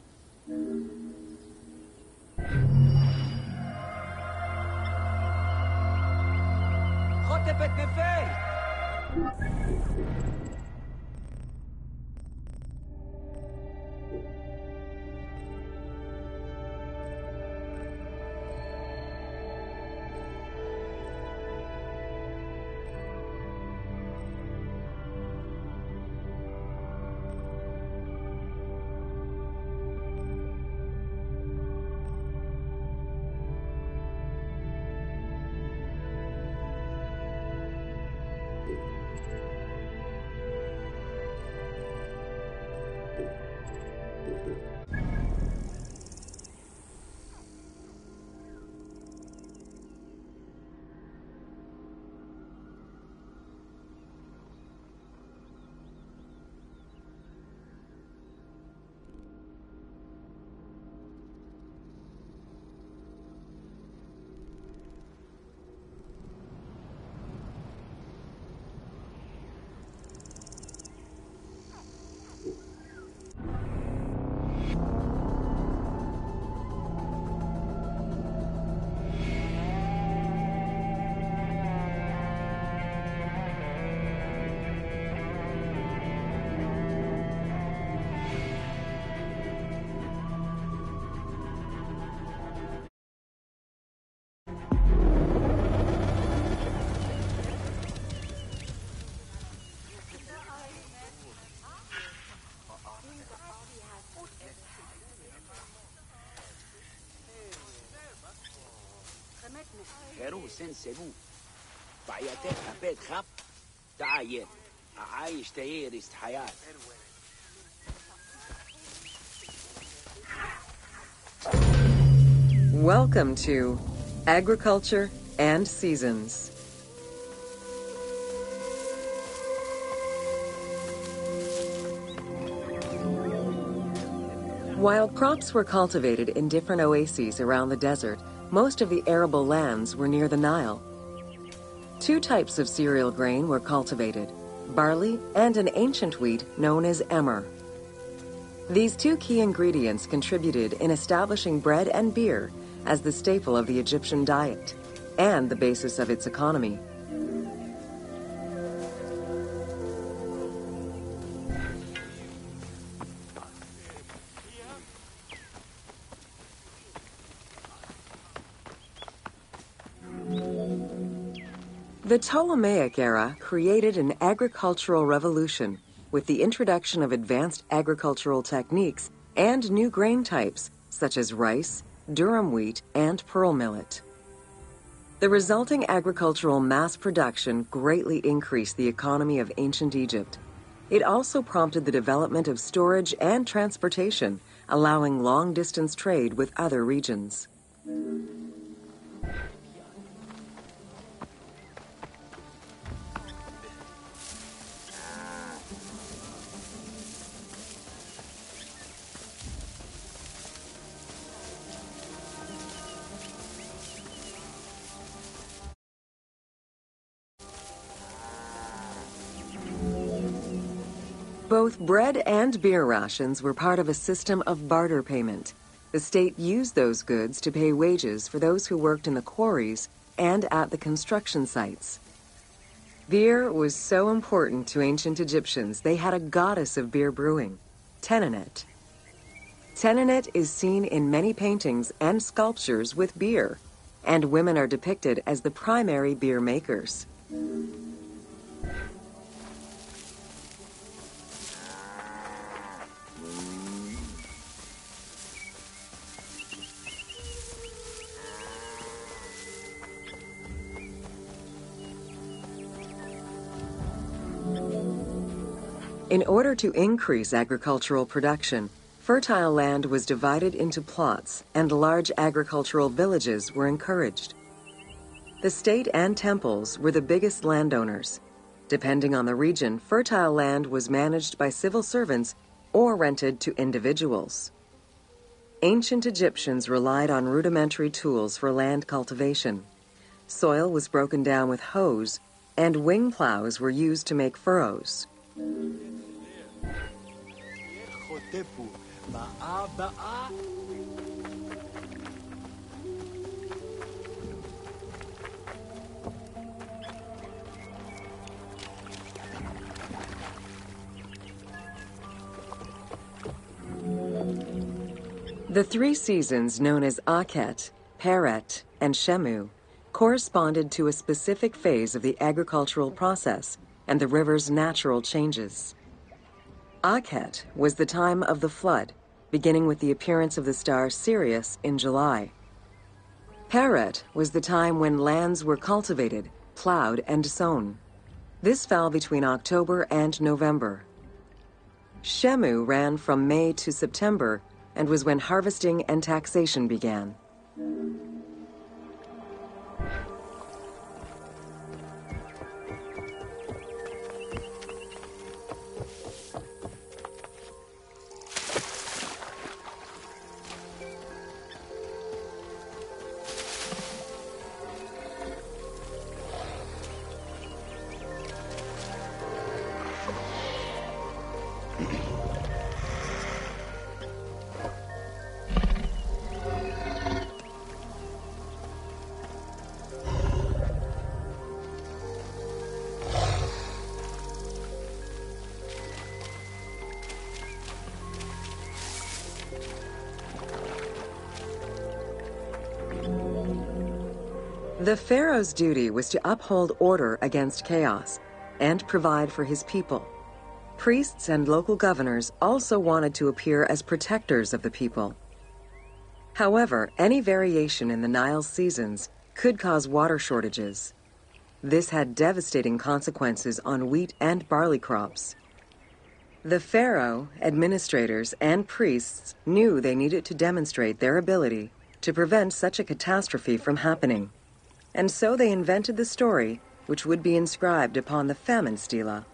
سن سبو بعياتك أبيت خب تعايد عايش تغيير حياة Welcome to Agriculture and Seasons. While crops were cultivated in different oases around the desert, most of the arable lands were near the Nile. Two types of cereal grain were cultivated, barley and an ancient wheat known as emmer. These two key ingredients contributed in establishing bread and beer as the staple of the Egyptian diet and the basis of its economy. The Ptolemaic era created an agricultural revolution with the introduction of advanced agricultural techniques and new grain types such as rice, durum wheat, and pearl millet. The resulting agricultural mass production greatly increased the economy of ancient Egypt. It also prompted the development of storage and transportation, allowing long-distance trade with other regions. Both bread and beer rations were part of a system of barter payment. The state used those goods to pay wages for those who worked in the quarries and at the construction sites. Beer was so important to ancient Egyptians, they had a goddess of beer brewing, Tenenet. Tenenet is seen in many paintings and sculptures with beer, and women are depicted as the primary beer makers. In order to increase agricultural production, fertile land was divided into plots and large agricultural villages were encouraged. The state and temples were the biggest landowners. Depending on the region, fertile land was managed by civil servants or rented to individuals. Ancient Egyptians relied on rudimentary tools for land cultivation. Soil was broken down with hoes, and wing plows were used to make furrows. The three seasons known as Akhet, Peret, and Shemu corresponded to a specific phase of the agricultural process and the river's natural changes. Akhet was the time of the flood, beginning with the appearance of the star Sirius in July. Peret was the time when lands were cultivated, plowed, and sown. This fell between October and November. Shemu ran from May to September and was when harvesting and taxation began. The pharaoh's duty was to uphold order against chaos and provide for his people. Priests and local governors also wanted to appear as protectors of the people. However, any variation in the Nile's seasons could cause water shortages. This had devastating consequences on wheat and barley crops. The pharaoh, administrators, and priests knew they needed to demonstrate their ability to prevent such a catastrophe from happening. And so they invented the story, which would be inscribed upon the famine stela.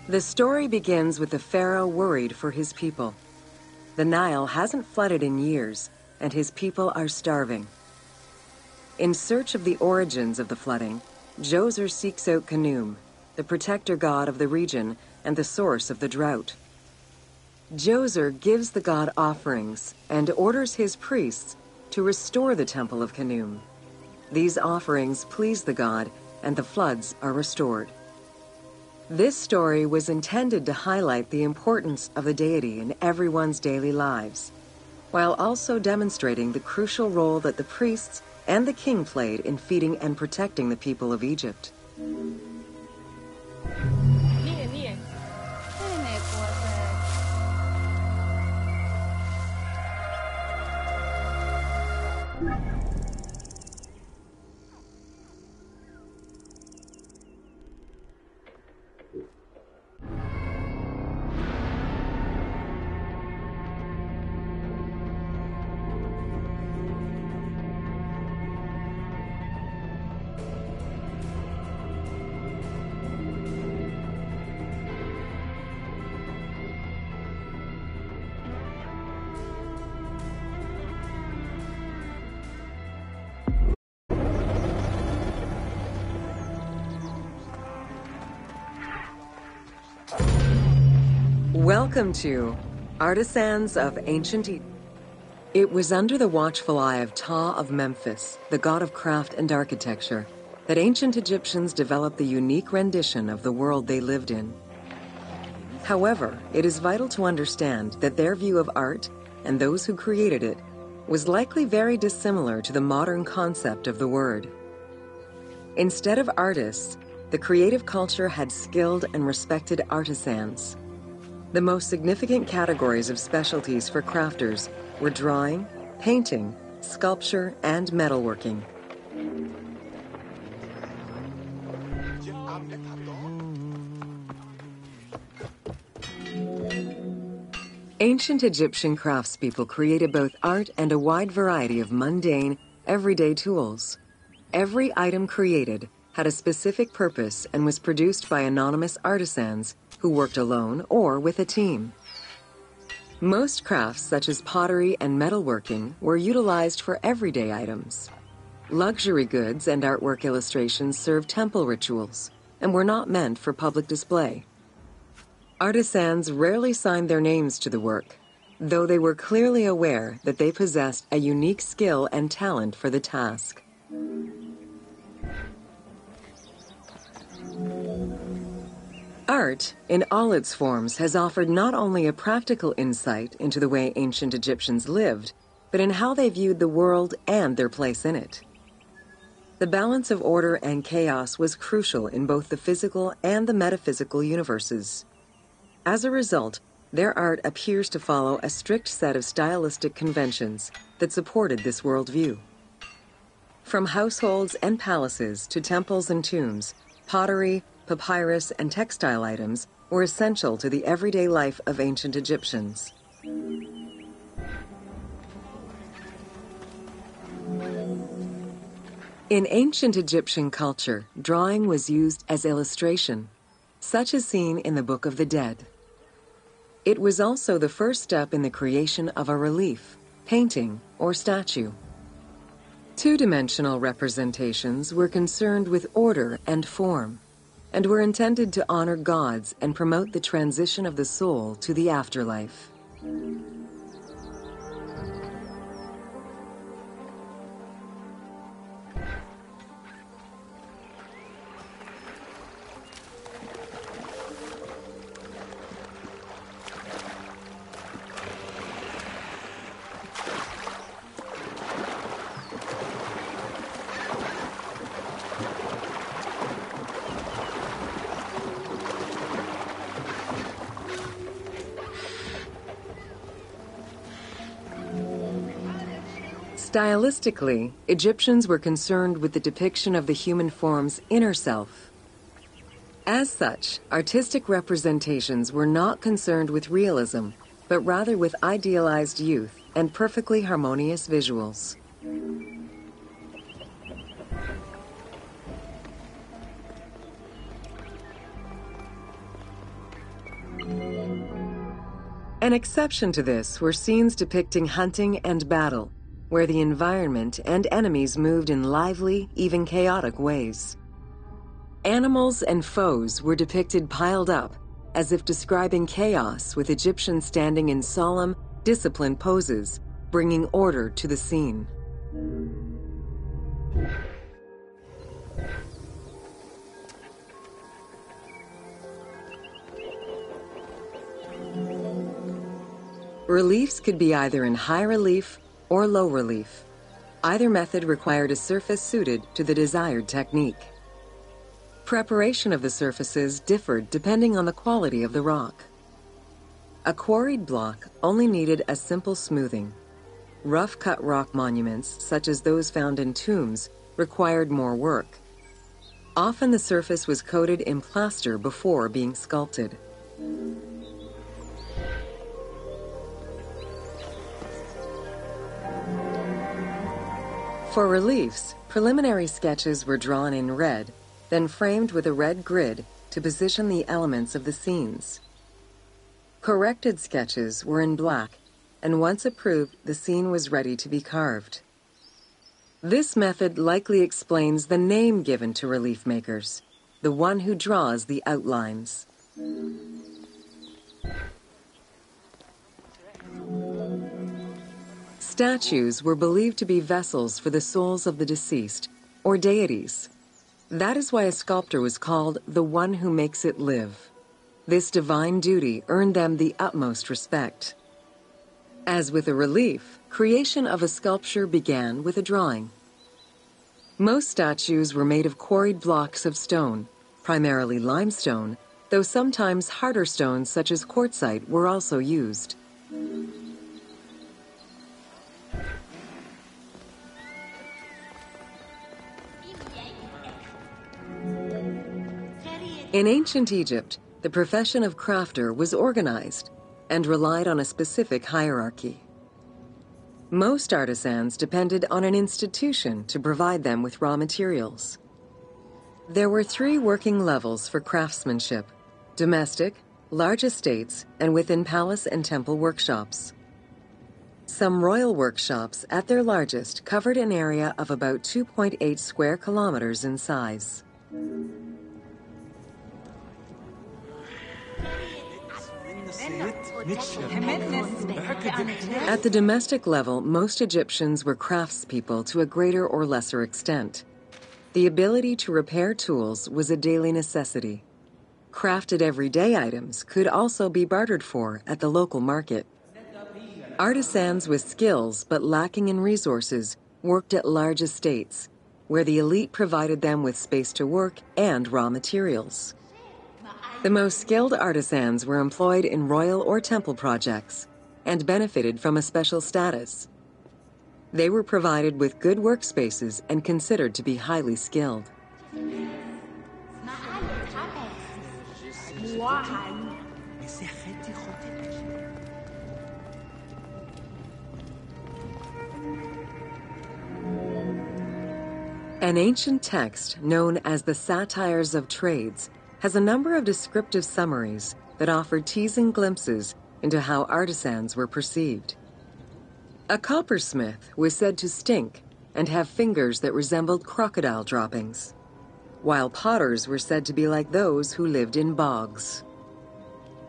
The story begins with the pharaoh worried for his people. The Nile hasn't flooded in years, and his people are starving. In search of the origins of the flooding, Djoser seeks out Khnum, the protector god of the region and the source of the drought. Djoser gives the god offerings and orders his priests to restore the temple of Khnum. These offerings please the god, and the floods are restored. This story was intended to highlight the importance of the deity in everyone's daily lives, while also demonstrating the crucial role that the priests and the king played in feeding and protecting the people of Egypt. Welcome to Artisans of Ancient Egypt. It was under the watchful eye of Ptah of Memphis, the god of craft and architecture, that ancient Egyptians developed the unique rendition of the world they lived in. However, it is vital to understand that their view of art and those who created it was likely very dissimilar to the modern concept of the word. Instead of artists, the creative culture had skilled and respected artisans. The most significant categories of specialties for crafters were drawing, painting, sculpture, and metalworking. Ancient Egyptian craftspeople created both art and a wide variety of mundane, everyday tools. Every item created had a specific purpose and was produced by anonymous artisans who worked alone or with a team. Most crafts, such as pottery and metalworking, were utilized for everyday items. Luxury goods and artwork illustrations served temple rituals and were not meant for public display. Artisans rarely signed their names to the work, though they were clearly aware that they possessed a unique skill and talent for the task. Art, in all its forms, has offered not only a practical insight into the way ancient Egyptians lived, but in how they viewed the world and their place in it. The balance of order and chaos was crucial in both the physical and the metaphysical universes. As a result, their art appears to follow a strict set of stylistic conventions that supported this worldview. From households and palaces to temples and tombs, pottery, papyrus, and textile items were essential to the everyday life of ancient Egyptians. In ancient Egyptian culture, drawing was used as illustration, such as seen in the Book of the Dead. It was also the first step in the creation of a relief, painting, or statue. Two-dimensional representations were concerned with order and form, and were intended to honor gods and promote the transition of the soul to the afterlife. Stylistically, Egyptians were concerned with the depiction of the human form's inner self. As such, artistic representations were not concerned with realism, but rather with idealized youth and perfectly harmonious visuals. An exception to this were scenes depicting hunting and battle, where the environment and enemies moved in lively, even chaotic ways. Animals and foes were depicted piled up, as if describing chaos, with Egyptians standing in solemn, disciplined poses, bringing order to the scene. Reliefs could be either in high relief or low relief. Either method required a surface suited to the desired technique. Preparation of the surfaces differed depending on the quality of the rock. A quarried block only needed a simple smoothing. Rough-cut rock monuments, such as those found in tombs, required more work. Often the surface was coated in plaster before being sculpted. For reliefs, preliminary sketches were drawn in red, then framed with a red grid to position the elements of the scenes. Corrected sketches were in black, and once approved, the scene was ready to be carved. This method likely explains the name given to relief makers, the one who draws the outlines. Statues were believed to be vessels for the souls of the deceased, or deities. That is why a sculptor was called the one who makes it live. This divine duty earned them the utmost respect. As with a relief, creation of a sculpture began with a drawing. Most statues were made of quarried blocks of stone, primarily limestone, though sometimes harder stones such as quartzite were also used. In ancient Egypt, the profession of crafter was organized and relied on a specific hierarchy. Most artisans depended on an institution to provide them with raw materials. There were 3 working levels for craftsmanship: domestic, large estates, and within palace and temple workshops. Some royal workshops, at their largest, covered an area of about 2.8 square kilometers in size. At the domestic level, most Egyptians were craftspeople to a greater or lesser extent. The ability to repair tools was a daily necessity. Crafted everyday items could also be bartered for at the local market. Artisans with skills but lacking in resources worked at large estates, where the elite provided them with space to work and raw materials. The most skilled artisans were employed in royal or temple projects and benefited from a special status. They were provided with good workspaces and considered to be highly skilled. An ancient text known as the Satires of Trades has a number of descriptive summaries that offer teasing glimpses into how artisans were perceived. A coppersmith was said to stink and have fingers that resembled crocodile droppings, while potters were said to be like those who lived in bogs.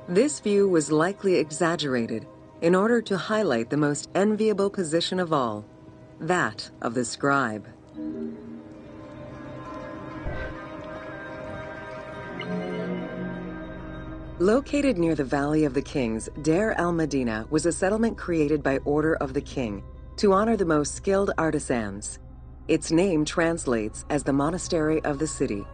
This view was likely exaggerated in order to highlight the most enviable position of all, that of the scribe. Located near the Valley of the Kings, Deir el-Medina was a settlement created by order of the king to honor the most skilled artisans. Its name translates as the monastery of the city.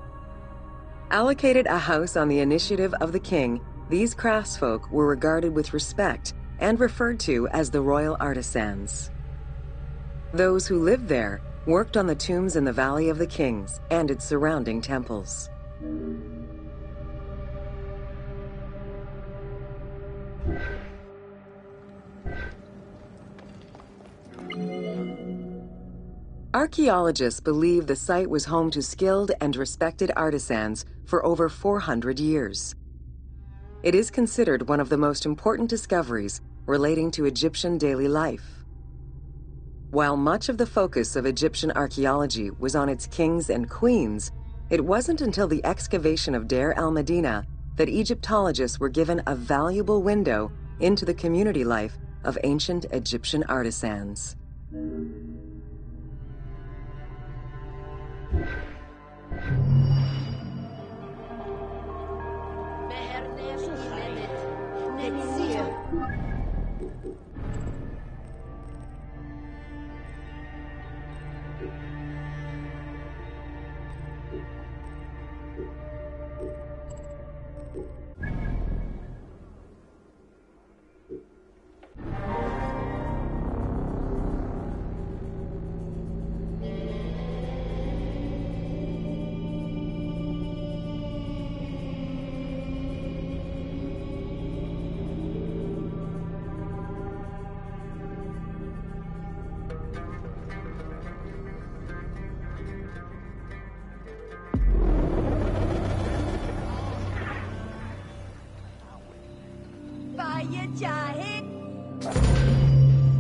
Allocated a house on the initiative of the king, these craftsfolk were regarded with respect and referred to as the royal artisans. Those who lived there worked on the tombs in the Valley of the Kings and its surrounding temples. Archaeologists believe the site was home to skilled and respected artisans for over 400 years. It is considered one of the most important discoveries relating to Egyptian daily life. While much of the focus of Egyptian archaeology was on its kings and queens, it wasn't until the excavation of Deir el-Medina that Egyptologists were given a valuable window into the community life of ancient Egyptian artisans.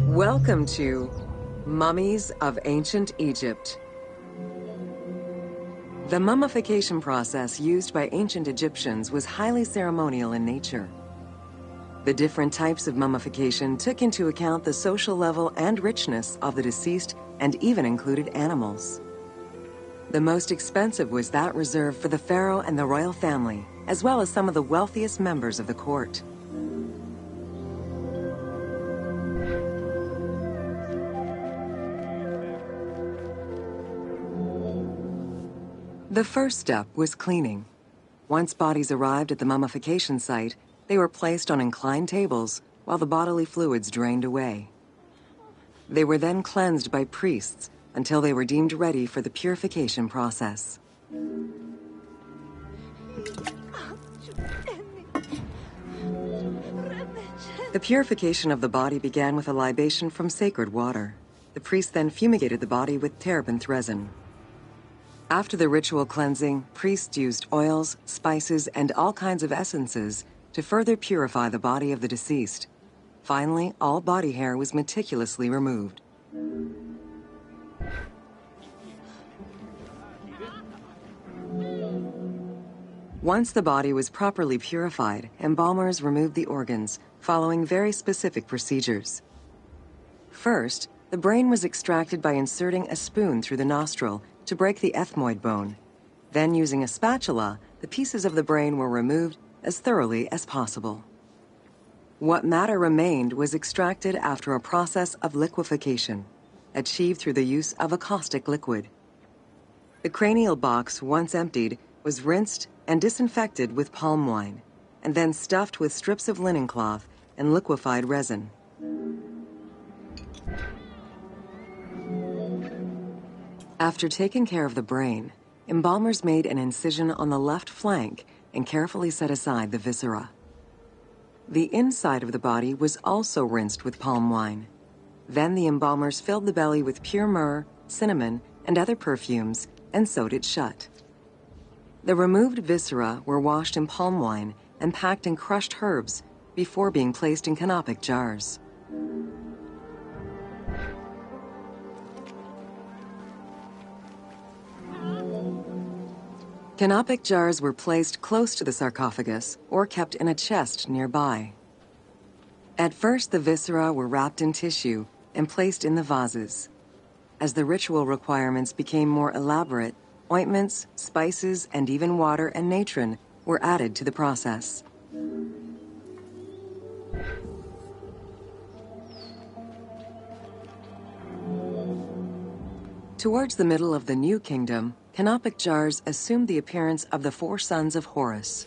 Welcome to Mummies of Ancient Egypt. The mummification process used by ancient Egyptians was highly ceremonial in nature. The different types of mummification took into account the social level and richness of the deceased and even included animals. The most expensive was that reserved for the pharaoh and the royal family, as well as some of the wealthiest members of the court. The first step was cleaning. Once bodies arrived at the mummification site, they were placed on inclined tables while the bodily fluids drained away. They were then cleansed by priests until they were deemed ready for the purification process. The purification of the body began with a libation from sacred water. The priest then fumigated the body with terebinth resin. After the ritual cleansing, priests used oils, spices, and all kinds of essences to further purify the body of the deceased. Finally, all body hair was meticulously removed. Once the body was properly purified, embalmers removed the organs, following very specific procedures. First, the brain was extracted by inserting a spoon through the nostril to break the ethmoid bone. Then, using a spatula, the pieces of the brain were removed as thoroughly as possible. What matter remained was extracted after a process of liquefaction, achieved through the use of a caustic liquid. The cranial box, once emptied, was rinsed and disinfected with palm wine, and then stuffed with strips of linen cloth and liquefied resin. After taking care of the brain, embalmers made an incision on the left flank and carefully set aside the viscera. The inside of the body was also rinsed with palm wine. Then the embalmers filled the belly with pure myrrh, cinnamon, and other perfumes and sewed it shut. The removed viscera were washed in palm wine and packed in crushed herbs before being placed in canopic jars. Canopic jars were placed close to the sarcophagus or kept in a chest nearby. At first, the viscera were wrapped in tissue and placed in the vases. As the ritual requirements became more elaborate, ointments, spices, and even water and natron were added to the process. Towards the middle of the New Kingdom, canopic jars assumed the appearance of the 4 sons of Horus.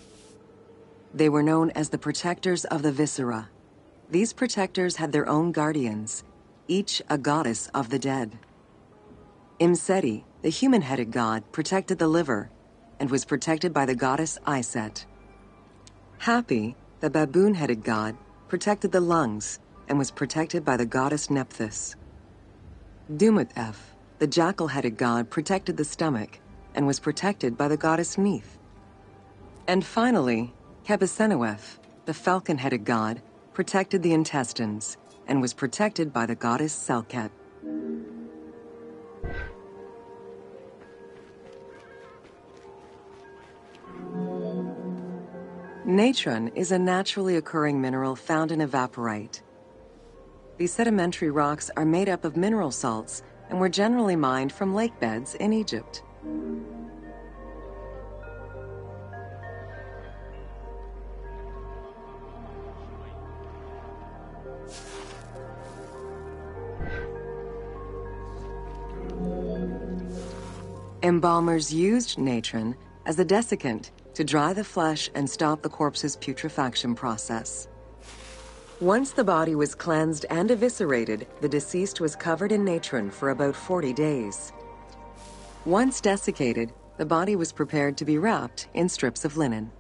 They were known as the protectors of the viscera. These protectors had their own guardians. each a goddess of the dead. Imseti, the human-headed god, protected the liver and was protected by the goddess Iset. Hapi, the baboon-headed god, protected the lungs and was protected by the goddess Nephthys. Dumut-Ef, the jackal-headed god, protected the stomach and was protected by the goddess Neith. And finally, Kebesenuef, the falcon-headed god, protected the intestines and was protected by the goddess Selket. Natron is a naturally occurring mineral found in evaporite. These sedimentary rocks are made up of mineral salts and were generally mined from lake beds in Egypt. Embalmers used natron as a desiccant to dry the flesh and stop the corpse's putrefaction process. Once the body was cleansed and eviscerated, the deceased was covered in natron for about 40 days. Once desiccated, the body was prepared to be wrapped in strips of linen.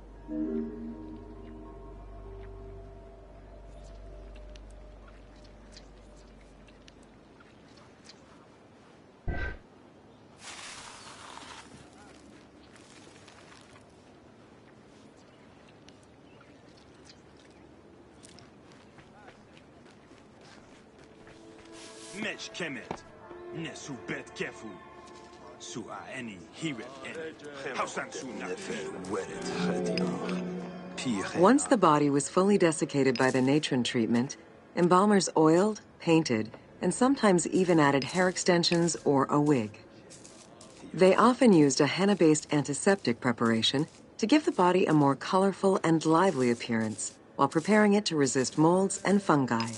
Mesh kemet, nesu bet kefu, sua any hiret any, hausan suna. Once the body was fully desiccated by the natron treatment, embalmers oiled, painted, and sometimes even added hair extensions or a wig. They often used a henna-based antiseptic preparation to give the body a more colorful and lively appearance while preparing it to resist molds and fungi.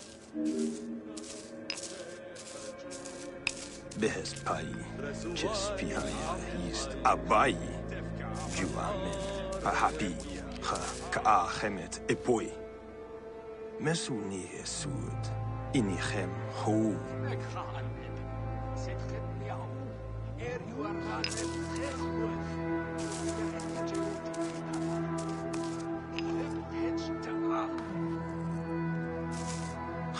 Behes pai, ches pihaya yist abai, juamen, pahapi, ha kaa chemet epoi. Mesuni esud, inichem ho.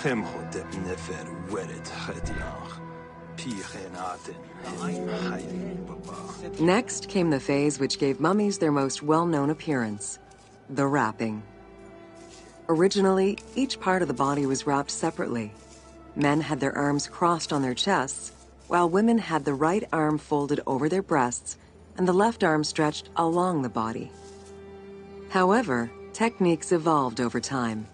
Chem hodep nefer weret chetiach. Next came the phase which gave mummies their most well-known appearance, the wrapping. Originally, each part of the body was wrapped separately. Men had their arms crossed on their chests, while women had the right arm folded over their breasts and the left arm stretched along the body. However, techniques evolved over time.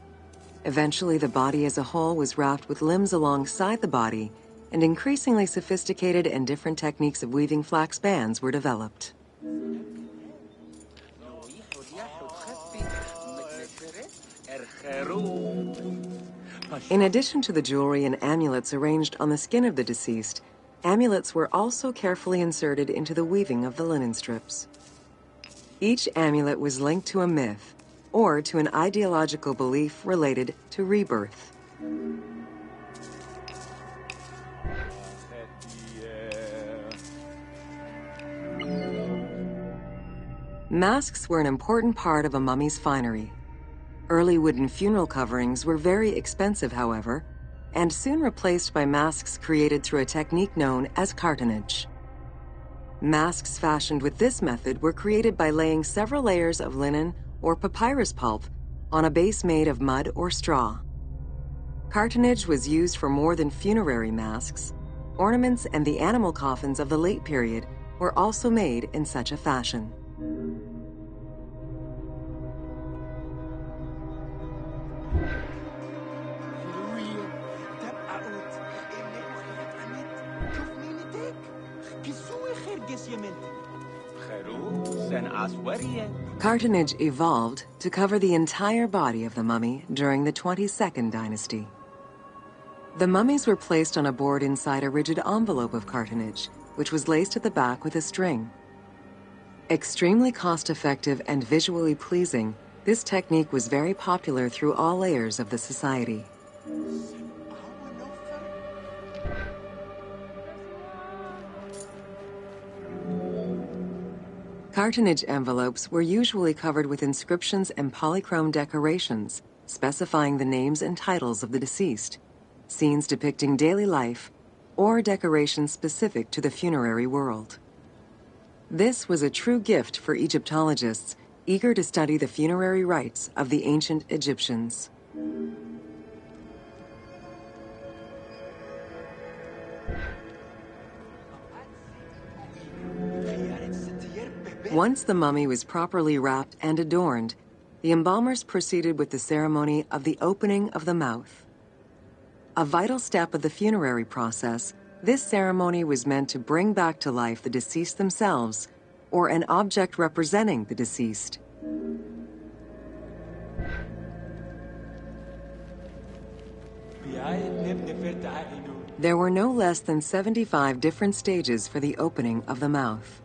Eventually, the body as a whole was wrapped with limbs alongside the body, and increasingly sophisticated and different techniques of weaving flax bands were developed. In addition to the jewelry and amulets arranged on the skin of the deceased, amulets were also carefully inserted into the weaving of the linen strips. Each amulet was linked to a myth or to an ideological belief related to rebirth. Masks were an important part of a mummy's finery. Early wooden funeral coverings were very expensive, however, and soon replaced by masks created through a technique known as cartonnage. Masks fashioned with this method were created by laying several layers of linen or papyrus pulp on a base made of mud or straw. Cartonnage was used for more than funerary masks. Ornaments and the animal coffins of the late period were also made in such a fashion. Cartonnage evolved to cover the entire body of the mummy during the 22nd dynasty. The mummies were placed on a board inside a rigid envelope of cartonnage, which was laced at the back with a string. Extremely cost-effective and visually pleasing, this technique was very popular through all layers of the society. Cartonnage envelopes were usually covered with inscriptions and polychrome decorations specifying the names and titles of the deceased, scenes depicting daily life, or decorations specific to the funerary world. This was a true gift for Egyptologists eager to study the funerary rites of the ancient Egyptians. Once the mummy was properly wrapped and adorned, the embalmers proceeded with the ceremony of the opening of the mouth. A vital step of the funerary process, this ceremony was meant to bring back to life the deceased themselves or an object representing the deceased. There were no less than 75 different stages for the opening of the mouth.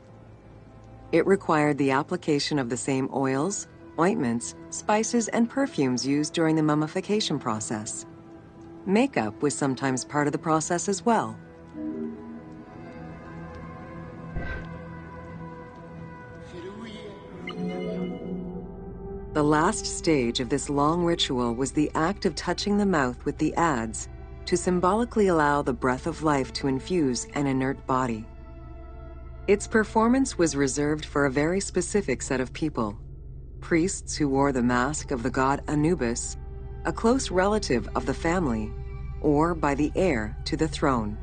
It required the application of the same oils, ointments, spices, and perfumes used during the mummification process. Makeup was sometimes part of the process as well. The last stage of this long ritual was the act of touching the mouth with the adze to symbolically allow the breath of life to infuse an inert body. Its performance was reserved for a very specific set of people: priests who wore the mask of the god Anubis, a close relative of the family, or by the heir to the throne.